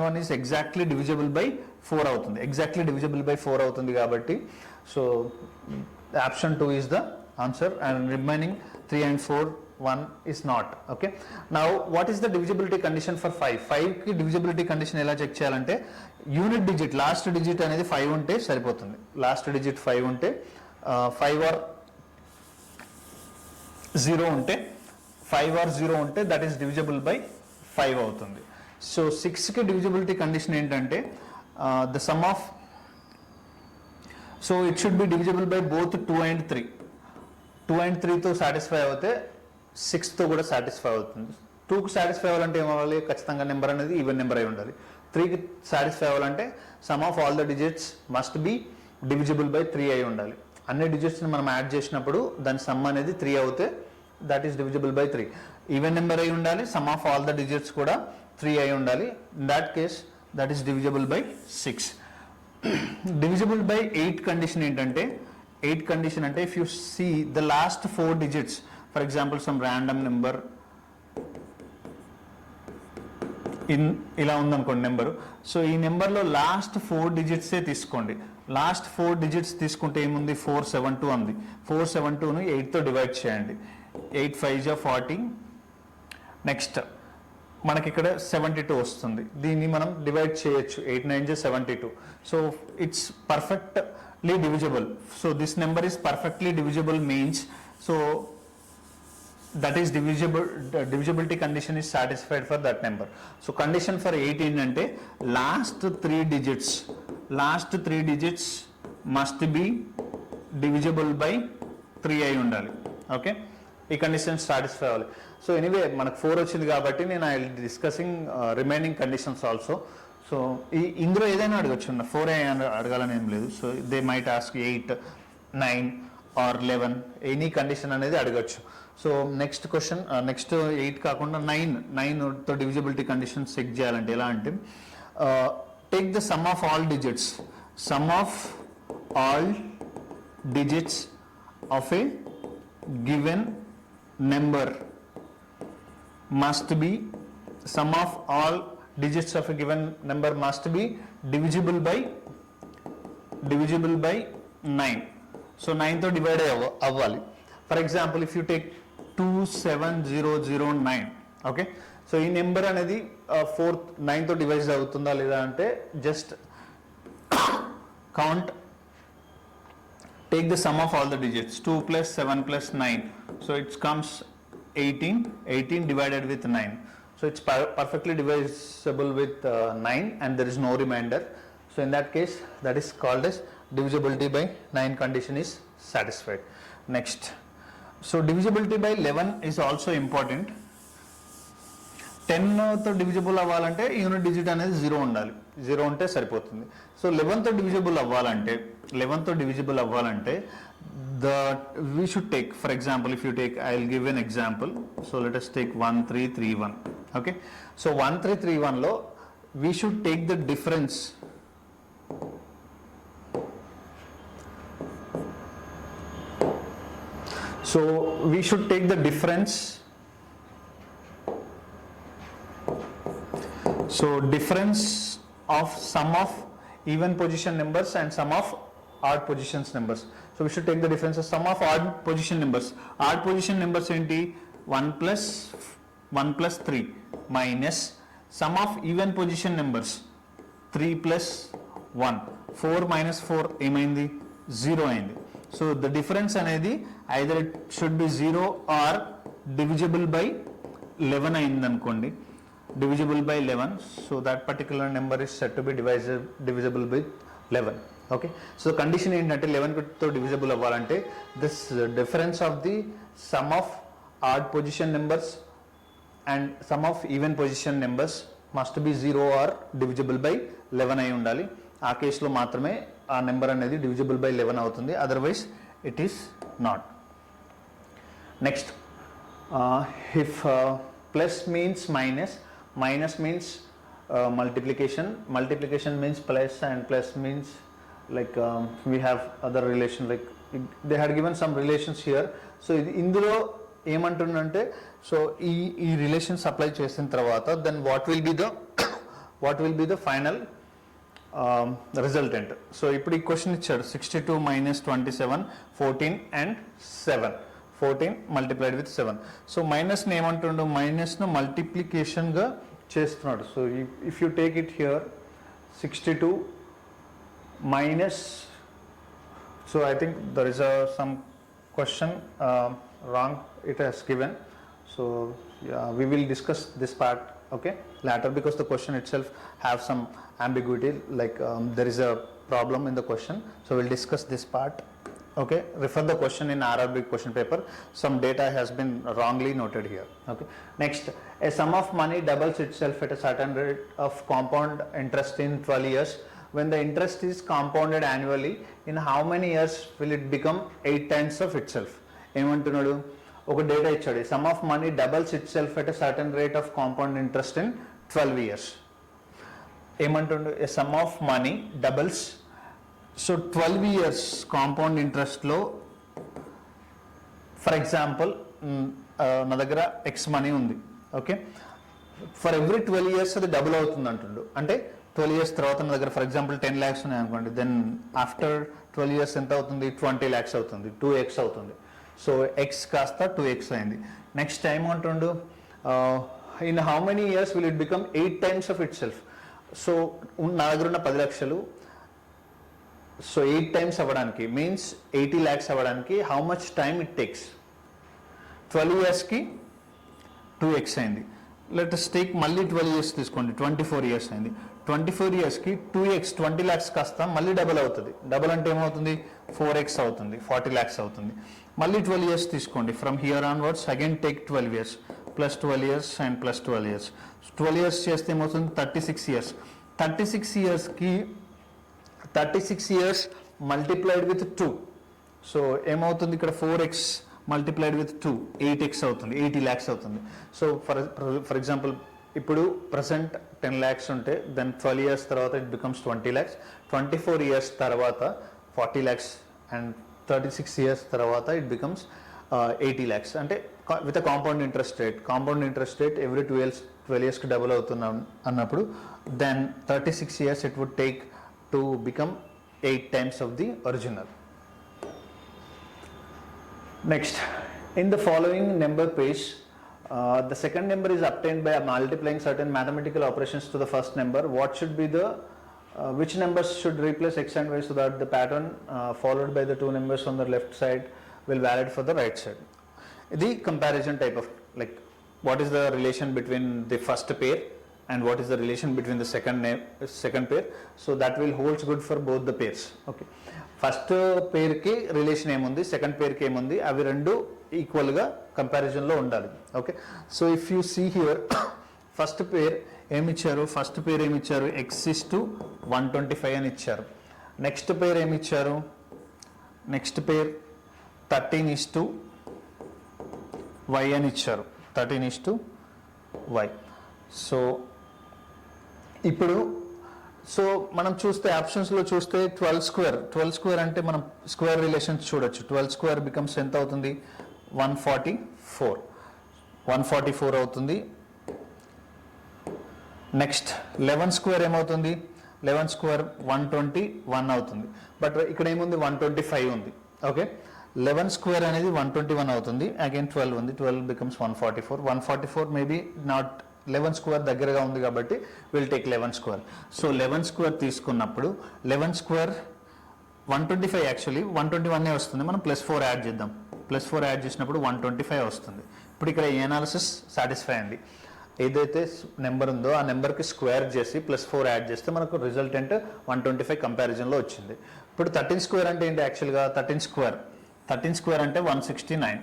Speaker 1: one is exactly divisible by 4 అవుతుంది. exactly divisible by 4 అవుతుంది కాబట్టి so option 2 is the answer and remaining 3 and 4 1 is not. Okay, now what is the divisibility condition for 5 కి divisibility condition ఎలా check చేయాలంటే, unit digit last digit అనేది 5 ఉంటే సరిపోతుంది. Last digit 5 ఉంటే 5 or 0 ఉంటే 5 or 0 ఉంటే దట్ ఈస్ డివిజిబుల్ బై 5 అవుతుంది. సో 6కి డివిజిబిలిటీ కండిషన్ ఏంటంటే the sum of, so it should be divisible by both 2 and 3. 2 and 3తో సాటిస్ఫై అవుతే 6తో కూడా సాటిస్ఫై అవుతుంది. 2కి సాటిస్ఫై అవ్వాలంటే ఏమవ్వాలి? ఖచ్చితంగా నెంబర్ అనేది ఈవెన్ నెంబర్ అయి ఉండాలి. 3కి సాటిస్ఫై అవ్వాలంటే some of all the digits must be divisible by 3 అయి ఉండాలి. అన్ని డిజిట్స్ని మనం యాడ్ చేసినప్పుడు దాని సమ్ అనేది 3 అవుతే that is divisible by 3. Even number అయి ఉండాలి, sum of all the digits కూడా 3 అయి ఉండాలి. In that case that is divisible by 6. Divisible by 8 condition ఏంటంటే, 8 కండిషన్ అంటే if you see the last 4 digits, for example some random number ఇలా ఉందనుకోండి number. So ఈ నెంబర్లో లాస్ట్ 4 డిజిట్సే తీసుకోండి. లాస్ట్ 4 డిజిట్స్ తీసుకుంటే ఏముంది? 472 ఉంది. 472ను 8తో డివైడ్ చేయండి. 8 5 40, నెక్స్ట్ మనకి ఇక్కడ 72 వస్తుంది. దీన్ని మనం డివైడ్ చేయొచ్చు. 8 9 72. So it's perfectly divisible. So this number is perfectly divisible means, so that is divisibility condition is satisfied for that number. So condition for 8 ఏంటంటే last 3 digits must be divisible by 3 అయి ఉండాలి. Okay, ఈ condition satisfy అవ్వాలి. So anyway మనకు 4 వచ్చింది కాబట్టి నేను I discussing remaining conditions also. So ఇందులో ఏదైనా అడగచ్చు, 4 అడగాలని ఏం లేదు. So they might ask 8 9 or 11 any condition అనేది అడగచ్చు. సో నెక్స్ట్ క్వశ్చన్, నెక్స్ట్ 8 కాకుండా 9తో డివిజిబిలిటీ కండిషన్ చెక్ చేయాలంటే ఎలా అంటే, take the sum of all digits of a given number must be divisible by 9. So 9తో డివైడ్ అవ్వాలి. For example if you take 27009, okay, so ఈ నెంబర్ అనేది 9తో డివైడ్ అవుతుందా లేదా అంటే just count, take the sum of all the digits. 2 + 7 + 9, so it's comes 18 divided with 9. So it's perfectly divisible with 9 and there is no remainder. So in that case that is called as divisibility by 9 condition is satisfied. Next, so divisibility by 11 is also important. 10తో divisible అవ్వాలంటే unit digit అనేది 0 ఉండాలి, 0 ఉంటే సరిపోతుంది. So 11తో divisible అవ్వాలంటే we should take, for example, if you take, I'll give an example. So let us take 1331. Okay, so 1331 lo we should take the difference. So we should take the difference. So difference of sum of even position numbers and sum of odd positions numbers. So we should take the difference of sum of odd position numbers. Odd position numbers enti 1 plus 3 minus sum of even position numbers 3 plus 1. 4 minus 4 ఏమైంది 0 అయింది. So the difference అనేది either it should be 0 or divisible by 11 అయింది అనుకోండి, divisible by 11. So that particular number is said to be divisible by 11. Okay, so the condition ఏంటంటే 11 తో divisible అవ్వాలంటే this difference of the sum of odd position numbers and sum of even position numbers must be 0 or divisible by 11 అయి ఉండాలి. ఆ కేసులో మాత్రమే ఆ number అనేది divisible by 11 అవుతుంది, otherwise it is not. Next, if plus means minus, minus means multiplication means plus, and plus means like we have other relation, like they had given some relations here. So ఇందులో ఏమంటుందంటే, so ఈ relations apply చేసిన తర్వాత then what will be the final resultant. So ఇప్పుడు ఈ question ఇచ్చాడు 62 minus 27 14 and 7, 14 multiplied with 7. So minus ని ఏమంటుండు, మైనస్ ను మల్టిప్లికేషన్ గా చేస్తున్నాడు. So if you take it here 62 minus, so I think there is some question wrong it has given. So yeah, we will discuss this part, okay, later, because the question itself have some ambiguity, like there is a problem in the question. So we'll discuss this part. Okay, refer the question in RRB question paper. Some data has been wrongly noted here. Okay, next, a sum of money doubles itself at a certain rate of compound interest in 12 years. When the interest is compounded annually, in how many years will it become 8 times of itself? ఏమంటున్నాడు, ఒక data ఇచ్చాడు, sum of money doubles itself at a certain rate of compound interest in 12 years. ఏమంటుండు, a sum of money doubles, so 12 years compound ఇంట్రెస్ట్లో, for example నా దగ్గర x money ఉంది, okay, for every 12 years అది double అవుతుంది అంటుండు. అంటే 12 years తర్వాత నా దగ్గర ఫర్ ఎగ్జాంపుల్ 10 lakhs ఉన్నాయి అనుకోండి, దెన్ ఆఫ్టర్ 12 years ఎంత అవుతుంది, 20 lakhs అవుతుంది, 2x అవుతుంది. సో ఎక్స్ కాస్త 2x అయింది. నెక్స్ట్ టైం అంటుండు, in how many years will it become 8 times of it self. So నా దగ్గర ఉన్న 10 లక్షలు, సో 8 times అవ్వడానికి మీన్స్ 80 lakhs అవ్వడానికి how much time it takes, 12 yearsకి 2x అయింది. లెట్ us టేక్ మళ్ళీ 12 years తీసుకోండి, 24 years అయింది. 24 yearsకి 2x 20 lakhs కాస్త మళ్ళీ డబుల్ అవుతుంది. డబుల్ అంటే ఏమవుతుంది, 4x అవుతుంది, 40 lakhs అవుతుంది. మళ్ళీ 12 years తీసుకోండి, from here onwards again take 12 years, plus 12 years and plus 12 years. 12 years చేస్తే ఏమవుతుంది, 36 years. 36 years multiplied with 2. So ఏమవుతుంది ఇక్కడ 4x మల్టిప్లైడ్ విత్ 2, 8x అవుతుంది, 80 lakhs అవుతుంది. సో ఫర్ ఎగ్జాంపుల్ ఇప్పుడు ప్రజెంట్ 10 lakhs ఉంటే దెన్ 12 years తర్వాత ఇట్ బికమ్స్ 20 lakhs, 24 years తర్వాత 40 lakhs అండ్ 36 years తర్వాత ఇట్ బికమ్స్ 80 lakhs. అంటే with a compound interest rate every 12 yearsకి డబుల్ అవుతున్నాం అన్నప్పుడు then 36 years it would take to become 8 times of the original. Next, in the following number page, the second number is obtained by multiplying certain mathematical operations to the first number. What should be the which numbers should replace x and y so that the pattern followed by the two numbers on the left side will valid for the right side? The comparison type of, like, what is the relation between the first pair and what is the relation between the second pair, so that will holds good for both the pairs. Okay, first పేర్కి relation ఏముంది, second పేర్కి ఏముంది, అవి రెండు ఈక్వల్గా కంపారిజన్లో ఉండాలి. Okay, so if you see here first pair ఏమిచ్చారు x is to 125 అని ఇచ్చారు. నెక్స్ట్ పేర్ ఏమిచ్చారు, next pair 13 is to y అని ఇచ్చారు, 13 is to y. సో ఇప్పుడు మనం చూస్తే ఆప్షన్స్లో చూస్తే 12 స్క్వేర్ అంటే మనం స్క్వేర్ రిలేషన్స్ చూడొచ్చు. 12 స్క్వేర్ బికమ్స్ ఎంత అవుతుంది, 144 అవుతుంది. నెక్స్ట్ 11 స్క్వేర్ ఏమవుతుంది, 11 స్క్వేర్ 121 అవుతుంది. బట్ ఇక్కడ ఏముంది, 125 ఉంది. ఓకే, 11 స్క్వేర్ అనేది 121 అవుతుంది. అగైన్ 12 ఉంది, 12 బికమ్స్ 144 మేబీ నాట్ 11 స్క్వేర్ దగ్గరగా ఉంది కాబట్టి will take 11 square. So 11 square తీసుకున్నప్పుడు 11 స్క్వేర్ 125 యాక్చువల్లీ 121 వస్తుంది. మనం +4 యాడ్ చేద్దాం. +4 యాడ్ చేసినప్పుడు 125 వస్తుంది. ఇప్పుడు ఇక్కడ ఈ అనాలిసిస్ సాటిస్ఫై అయింది. ఏదైతే నెంబర్ ఉందో ఆ నెంబర్కి స్క్వేర్ చేసి +4 యాడ్ చేస్తే మనకు రిజల్టెంట్ 125 కంపారిజన్లో వచ్చింది. ఇప్పుడు 13 స్క్వేర్ అంటే ఏంటి, యాక్చువల్గా 13 స్క్వేర్ అంటే 169.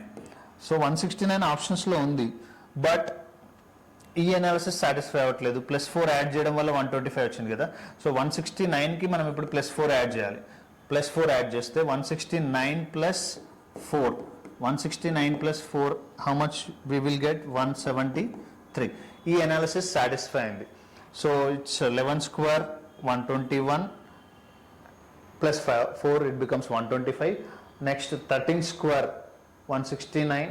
Speaker 1: సో 169 ఆప్షన్స్లో ఉంది, బట్ ఈ అనాలిసిస్ సాటిస్ఫై అవ్వట్లేదు. +4 యాడ్ చేయడం వల్ల 125 వచ్చింది కదా. సో 169కి మనం ఇప్పుడు +4 యాడ్ చేయాలి. +4 యాడ్ చేస్తే 169 + 4 how much we will get, 173. ఈ అనాలిసిస్ సాటిస్ఫై అయింది. So it's 11 square 121 + 4 it becomes 125. Next 13 square 169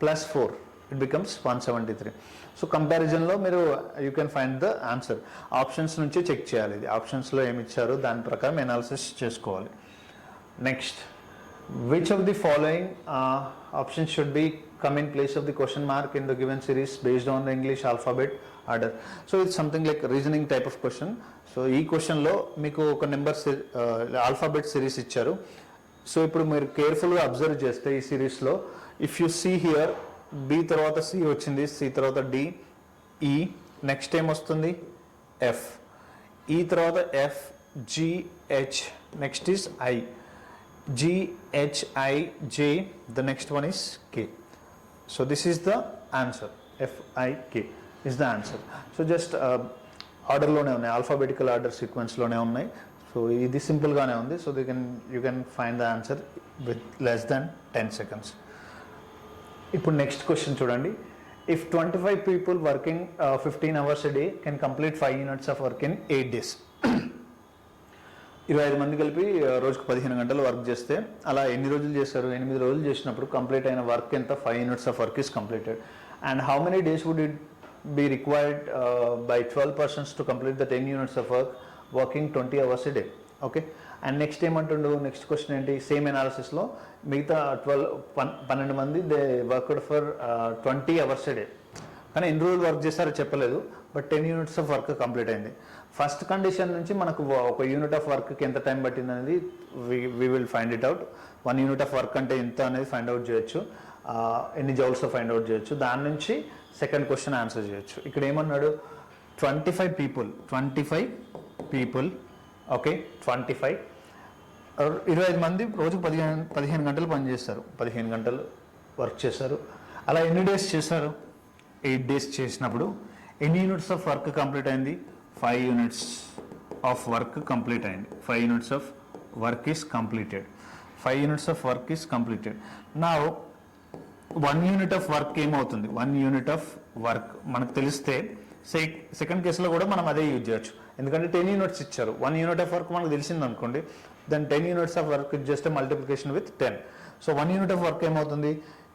Speaker 1: + 4 it becomes 173. So కంపారిజన్లో మీరు you can find the answer. Options నుంచి చెక్ చేయాలి. ఇది ఆప్షన్స్లో ఏమి ఇచ్చారో దాని ప్రకారం అనాలిసిస్ చేసుకోవాలి. Next, which of the following options should be come in place of the question mark in the given series based on the English alphabet order. So it's something like reasoning type of question. So ఈ క్వశ్చన్లో మీకు ఒక number alphabet series ఇచ్చారు. So ఇప్పుడు మీరు కేర్ఫుల్గా observe చేస్తే ఈ సిరీస్లో if you see here B తర్వాత సి వచ్చింది, సి తర్వాత డి, ఈ, నెక్స్ట్ ఏం వస్తుంది ఎఫ్, ఈ తర్వాత F, G, H, next is I, G, H, I, J, the next one is K. So this is the answer, FIK is the answer. So just ఆర్డర్లోనే ఉన్నాయి, alphabetical order సీక్వెన్స్లోనే ఉన్నాయి. So ఇది సింపుల్గానే ఉంది. So you can find the answer with less than 10 seconds. ఇప్పుడు next question చూడండి. If 25 people working 15 hours a day can complete 5 units of work in 8 days. 25 మంది కలిపి రోజుకు 15 గంటలు వర్క్ చేస్తే అలా ఎన్ని రోజులు చేశారు, 8 రోజులు చేసినప్పుడు కంప్లీట్ అయిన వర్క్ ఎంత, 5 units of work is completed. And how many days would it be required by 12 persons to complete the 10 units of work working 20 hours a day? Okay. And next ఏమంటుండు, నెక్స్ట్ క్వశ్చన్ ఏంటి, same అనాలిసిస్లో మిగతా 12 మంది they worked for 20 hours a day. కానీ ఎన్ని రోజులు work చేస్తారో చెప్పలేదు, but 10 units of work complete అయింది. ఫస్ట్ కండిషన్ నుంచి మనకు ఒక యూనిట్ ఆఫ్ వర్క్కి ఎంత టైం పట్టింది అనేది we will find it out. 1 unit of work అంటే ఎంత అనేది ఫైండ్ అవుట్ చేయొచ్చు, ఎన్ని జౌల్స్ ఫైండ్ అవుట్ చేయొచ్చు. దాని నుంచి సెకండ్ క్వశ్చన్ ఆన్సర్ చేయొచ్చు. ఇక్కడ ఏమన్నాడు, 25 people ఓకే, 25 మంది రోజుకు 15 గంటలు పనిచేస్తారు, 15 గంటలు వర్క్ చేస్తారు. అలా ఎన్ని డేస్ చేశారు, 8 days చేసినప్పుడు ఎన్ని యూనిట్స్ ఆఫ్ వర్క్ కంప్లీట్ అయింది, 5 units of work కంప్లీట్ అయింది. 5 units of work is completed. 5 units of work is completed. Now 1 unit of work ఏమవుతుంది, 1 unit of work మనకు తెలిస్తే సెకండ్ కేసులో కూడా మనం అదే యూజ్ చేయొచ్చు, ఎందుకంటే 10 units ఇచ్చారు. 1 unit of work మనకు తెలిసింది అనుకోండి, then 10 units of work is just a multiplication with 10. So 1 unit of work ఏమవుతుంది,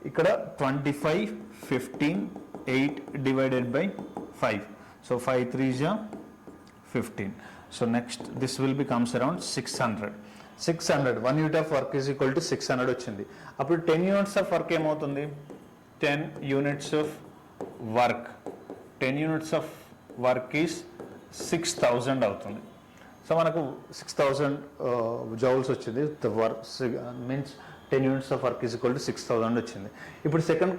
Speaker 1: ఇక్కడ 25, 15, 8 divided by 5. So 5 3s are 15. So next this will becomes around 600. 1 unit of work is equal to 600 వచ్చింది. అప్పుడు 10 units of work ఏమవుతుంది, 10 units of work 10 units of work is 6000 అవుతుంది. So మనకు 6000 joules వచ్చింది. The work means 10 units of work is equal to 6000 వచ్చింది. ఇప్పుడు second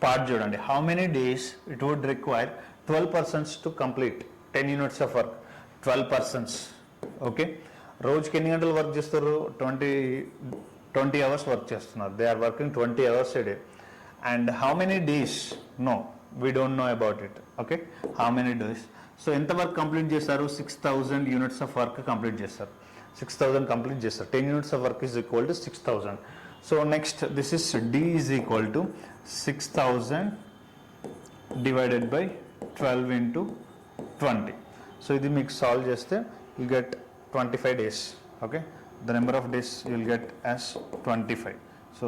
Speaker 1: part చూడండి, how many days it would require 12 persons to complete 10 units of work. 12 persons okay, రోజుకి ఎన్ని గంటలు work చేస్తారు, 20 hours వర్క్ చేస్తున్నారు. They are working 20 hours a day. And how many days, no we don't know about it. Okay, how many days? So ఎంత work complete చేశారు? 6000 units of work complete చేశారు. 6000 complete చేశారు. 10 units of work is equal to 6000. So next this is D is equal to 6000 divided by 12 into 20. So ఇది మీకు solve చేస్తే you get 25 days. Okay, the number of days you will get as 25. So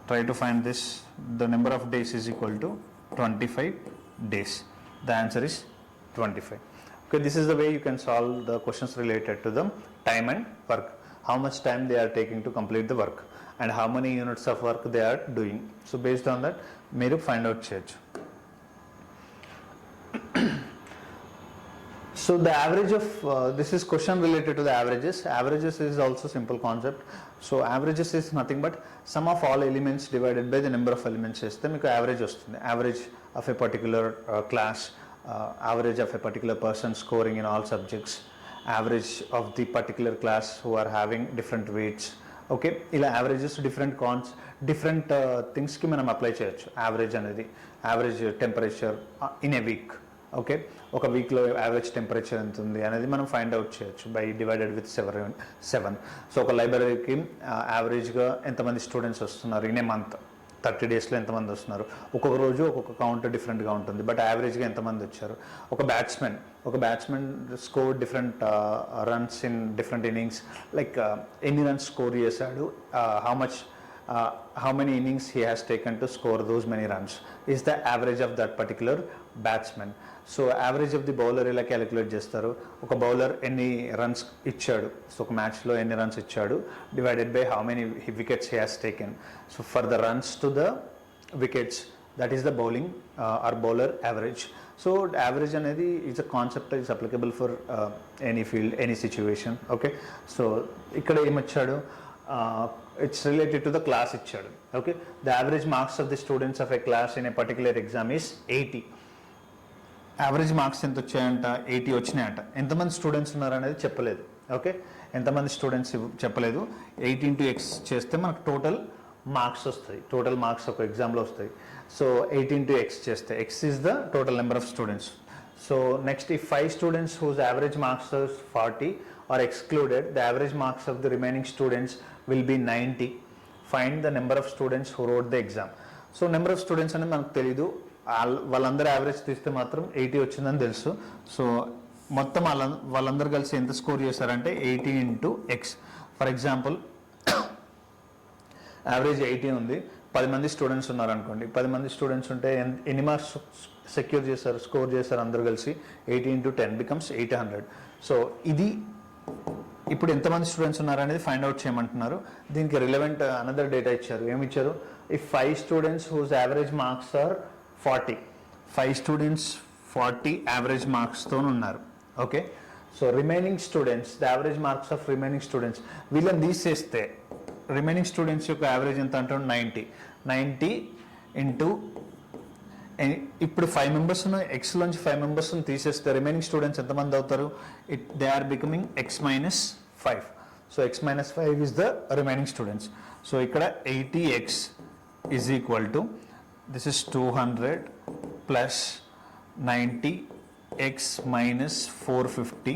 Speaker 1: try to find this. The number of days is equal to 25 days. The answer is 25. Okay, this is the way you can solve the questions related to the time and work. How much time they are taking to complete the work and how many units of work they are doing. So based on that, మీరు find out చేయొచ్చు. So the average of this is question related to the averages. Averages is also simple concept. So averages is nothing but sum of all elements divided by the number of elements చేస్తే మీకు average వస్తుంది. Average of a particular class, average of a particular person scoring in all subjects, average of the particular class who are having different weights. Okay, ఇలా averages different things కి మనం apply చేయొచ్చు. Average అనేది average temperature in a week. Okay, ఒక వీక్లో average temperature ఎంత ఉంది అనేది మనం ఫైండ్ అవుట్ చేయొచ్చు బై డివైడెడ్ విత్ 7. సో ఒక లైబ్రరీకి యావరేజ్గా ఎంతమంది స్టూడెంట్స్ వస్తున్నారు ఇన్ ఏ మంత్, 30 డేస్లో ఎంతమంది వస్తున్నారు, ఒక్కొక్క రోజు ఒక్కొక్క కౌంట్ డిఫరెంట్గా ఉంటుంది, బట్ యావరేజ్గా ఎంతమంది వచ్చారు. ఒక batsmen score different runs in different innings, like ఎన్ని రన్స్ స్కోర్ చేశాడు, how many innings he has taken to score those many runs is the average of that particular batsman. So average of the bowler ఎలా calculate చేస్తారు, ఒక bowler ఎన్ని runs ఇచ్చాడు, so ఒక మ్యాచ్లో ఎన్ని రన్స్ ఇచ్చాడు divided by how many wickets he has taken. So for the runs to the wickets, that is the bowling or bowler average. So average అనేది is a concept that is applicable for any field, any situation. Okay, so ఇక్కడ ఏమొచ్చాడు, it's related to the class ఇచ్చాడు. Okay, the average marks of the students of a class in a particular exam is 80. Average marks ఎంత వచ్చాయంట, 80 వచ్చినాయంట. ఎంతమంది students ఉన్నారనేది చెప్పలేదు. Okay, ఎంతమంది students చెప్పలేదు. 8 into x చేస్తే మనకు టోటల్ మార్క్స్ వస్తాయి. టోటల్ మార్క్స్ ఒక ఎగ్జామ్లో వస్తాయి. సో 8 into x చేస్తే x is the total number of students. So next ఈ 5 students whose average marks 40 are excluded, the average marks of the remaining students will be 90. Find the number of students who wrote the exam. So number of students అనేది మనకు తెలీదు, వాళ్ళందరూ average తీస్తే మాత్రం 80 వచ్చిందని తెలుసు. So మొత్తం వాళ్ళందరూ కలిసి ఎంత స్కోర్ చేశారంటే 80 into x. For example average 80 ఉంది, 10 మంది స్టూడెంట్స్ ఉన్నారనుకోండి. 10 మంది స్టూడెంట్స్ ఉంటే ఎన్ని మార్క్స్ సెక్యూర్ చేశారు, స్కోర్ చేశారు అందరూ కలిసి, 80 into 10 becomes 800. సో ఇది ఇప్పుడు ఎంతమంది స్టూడెంట్స్ ఉన్నారనేది ఫైండ్ అవుట్ చేయమంటున్నారు. దీనికి రిలవెంట్ అనదర్ డేటా ఇచ్చారు. ఏమి ఇచ్చారు, if 5 students whose average marks are 40, 5 students 40 average మార్క్స్తో ఉన్నారు. Okay, so remaining students, the average marks of remaining students, వీళ్ళని తీసేస్తే రిమైనింగ్ స్టూడెంట్స్ యొక్క యావరేజ్ ఎంత అంటే 90 ఇంటూ, ఇప్పుడు 5 మెంబర్స్ ఎక్స్లోంచి 5 మెంబర్స్ని తీసేస్తే రిమైనింగ్ స్టూడెంట్స్ ఎంతమంది అవుతారు, they are becoming x minus 5. So x minus 5 is the remaining students. So ఇక్కడ 80x is equal to, this is 200 plus 90x minus 450.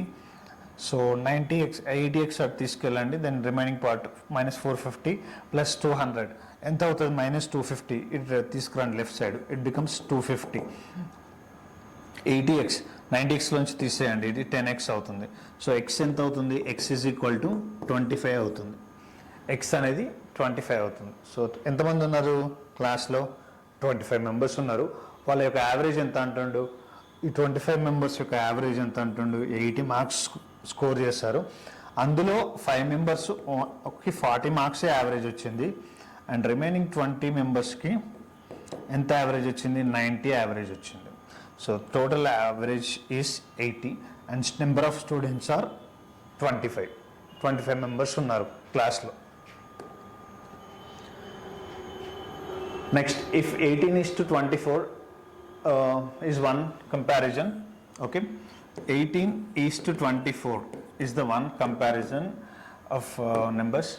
Speaker 1: So 80x అటు తీసుకెళ్ళండి, then remaining part minus 450 plus 200 ఎంత అవుతుంది, minus 250. ఇటు తీసుకురండి left side, it becomes 250. 80x 90x లోంచి తీసేయండి, ఇది 10x అవుతుంది. సో x ఎంత అవుతుంది, x ఈజ్ ఈక్వల్ టు 25 అవుతుంది. x అనేది 25 అవుతుంది. సో ఎంతమంది ఉన్నారు క్లాస్లో, 25 మెంబర్స్ ఉన్నారు. వాళ్ళ యొక్క యావరేజ్ ఎంత అంటుండు, ఈ 25 మెంబర్స్ యొక్క యావరేజ్ ఎంత అంటుండు, 80 మార్క్స్ స్కోర్ చేశారు. అందులో 5 మెంబర్స్ 40 మార్క్సే యావరేజ్ వచ్చింది, అండ్ రిమైనింగ్ 20 మెంబర్స్కి ఎంత యావరేజ్ వచ్చింది, 90 యావరేజ్ వచ్చింది. So total average is 80 and number of students are 25 members ఉన్నారు క్లాస్లో. Next, if 18 is to 24 is one comparison. Okay, 18 is to 24 is the one comparison of numbers.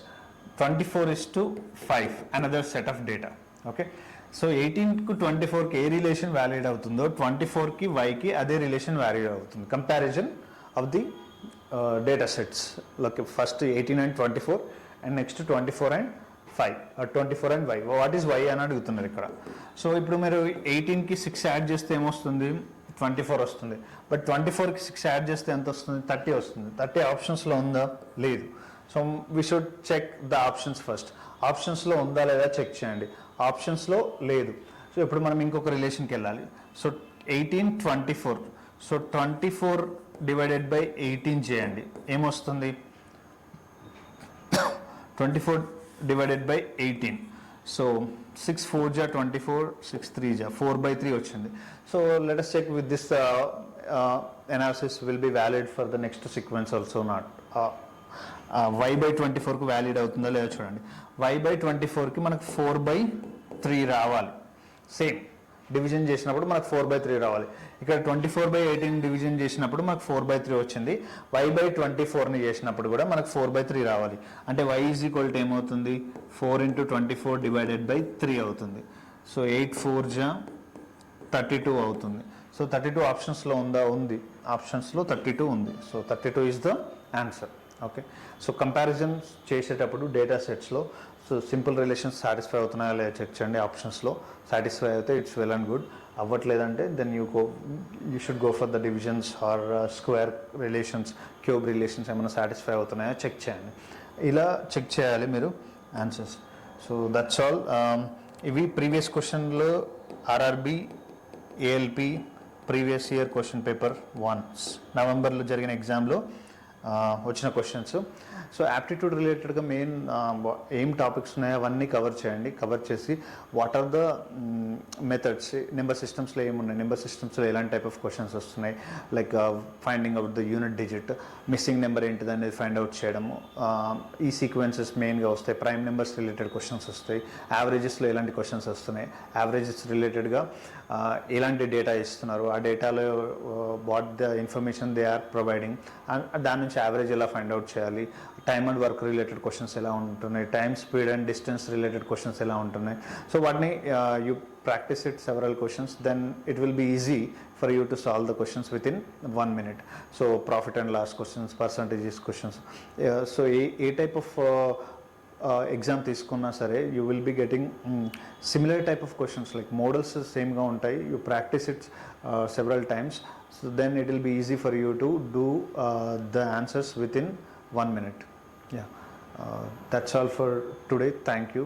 Speaker 1: 24 is to 5, another set of data. Okay. So 18కు 24కి ఏ relation valid అవుతుందో 24కి వైకి అదే relation valid అవుతుంది. Comparison of the data sets like first 18 and 24 and next 24 and 5 24 and y. What is y అని అడుగుతున్నారు ఇక్కడ. సో ఇప్పుడు మీరు 18కి 6 యాడ్ చేస్తే ఏమొస్తుంది, 24 వస్తుంది. బట్ 24కి 6 యాడ్ చేస్తే ఎంత వస్తుంది, 30 వస్తుంది. 30 ఆప్షన్స్లో ఉందా, లేదు. So we should check the options first. ఆప్షన్స్లో ఉందా లేదా చెక్ చేయండి. ఆప్షన్స్లో లేదు. సో ఇప్పుడు మనం ఇంకొక రిలేషన్కి వెళ్ళాలి. సో 18 24. సో 24 డివైడెడ్ బై 18 చేయండి, ఏమొస్తుంది, 24 డివైడెడ్ బై 18. సో 6 4 జా 24, 6 3 జా 4/3 వచ్చింది. So let us check with this analysis will be valid for the next sequence also not. y/24కు వ్యాలిడ్ అవుతుందో లేదో చూడండి. y/24కి మనకు 4/3 రావాలి. సేమ్ డివిజన్ చేసినప్పుడు మనకు 4/3 రావాలి. ఇక్కడ 24/18 డివిజన్ చేసినప్పుడు మనకు 4/3 వచ్చింది. y/24ని చేసినప్పుడు కూడా మనకు 4/3 రావాలి. అంటే y ఈజ్ ఈక్వల్ టు ఏమవుతుంది, 4 × 24 డివైడెడ్ బై 3 అవుతుంది. సో 8 4 జా 32 అవుతుంది. సో 32 ఆప్షన్స్లో ఉందా, ఉంది. ఆప్షన్స్లో 32 ఉంది. So 32 is the answer. Okay. So comparison చేసేటప్పుడు డేటా సెట్స్లో సో సింపుల్ రిలేషన్స్ సాటిస్ఫై అవుతున్నాయా లేదా చెక్ చేయండి. ఆప్షన్స్లో సాటిస్ఫై అయితే ఇట్స్ వెల్ అండ్ గుడ్. అవ్వట్లేదంటే then you should go for the divisions or square relations, cube relations ఏమైనా సాటిస్ఫై అవుతున్నాయా చెక్ చేయండి. ఇలా చెక్ చేయాలి మీరు ఆన్సర్స్. So that's all. ఇవి ప్రీవియస్ క్వశ్చన్లో RRB ALP previous year question paper 1 నవంబర్లో జరిగిన ఎగ్జామ్లో వచ్చిన క్వశ్చన్స్. సో యాప్టిట్యూడ్ రిలేటెడ్గా మెయిన్ ఏం టాపిక్స్ ఉన్నాయో అవన్నీ కవర్ చేయండి. కవర్ చేసి what are the methods, number సిస్టమ్స్లో ఏమున్నాయి, నెంబర్ సిస్టమ్స్లో ఎలాంటి టైప్ ఆఫ్ క్వశ్చన్స్ వస్తున్నాయి, like finding out the unit digit, missing number ఏంటిది అనేది ఫైండ్ అవుట్ చేయడము. ఈ సీక్వెన్సెస్ మెయిన్గా వస్తాయి. ప్రైమ్ నెంబర్స్ రిలేటెడ్ క్వశ్చన్స్ వస్తాయి. యావరేజెస్లో ఎలాంటి క్వశ్చన్స్ వస్తున్నాయి, యావరేజెస్ రిలేటెడ్గా ఎలాంటి డేటా ఇస్తున్నారు, ఆ డేటాలో what the information they are providing, దాని నుంచి యావరేజ్ ఎలా ఫైండ్ అవుట్ చేయాలి, time and work related questions ఎలా ఉంటున్నాయి, time speed and distance related questions ఎలా ఉంటున్నాయి. సో వాటిని you practice it several questions, then it will be easy for you to solve the questions within 1 minute. So profit and loss questions, percentages questions. So ఏ type of exam తీసుకున్నా సరే you will be getting similar type of questions, like models సేమ్గా ఉంటాయి. You practice it several times, so then it will be easy for you to do the answers within 1 minute. Yeah, that's all for today. Thank you.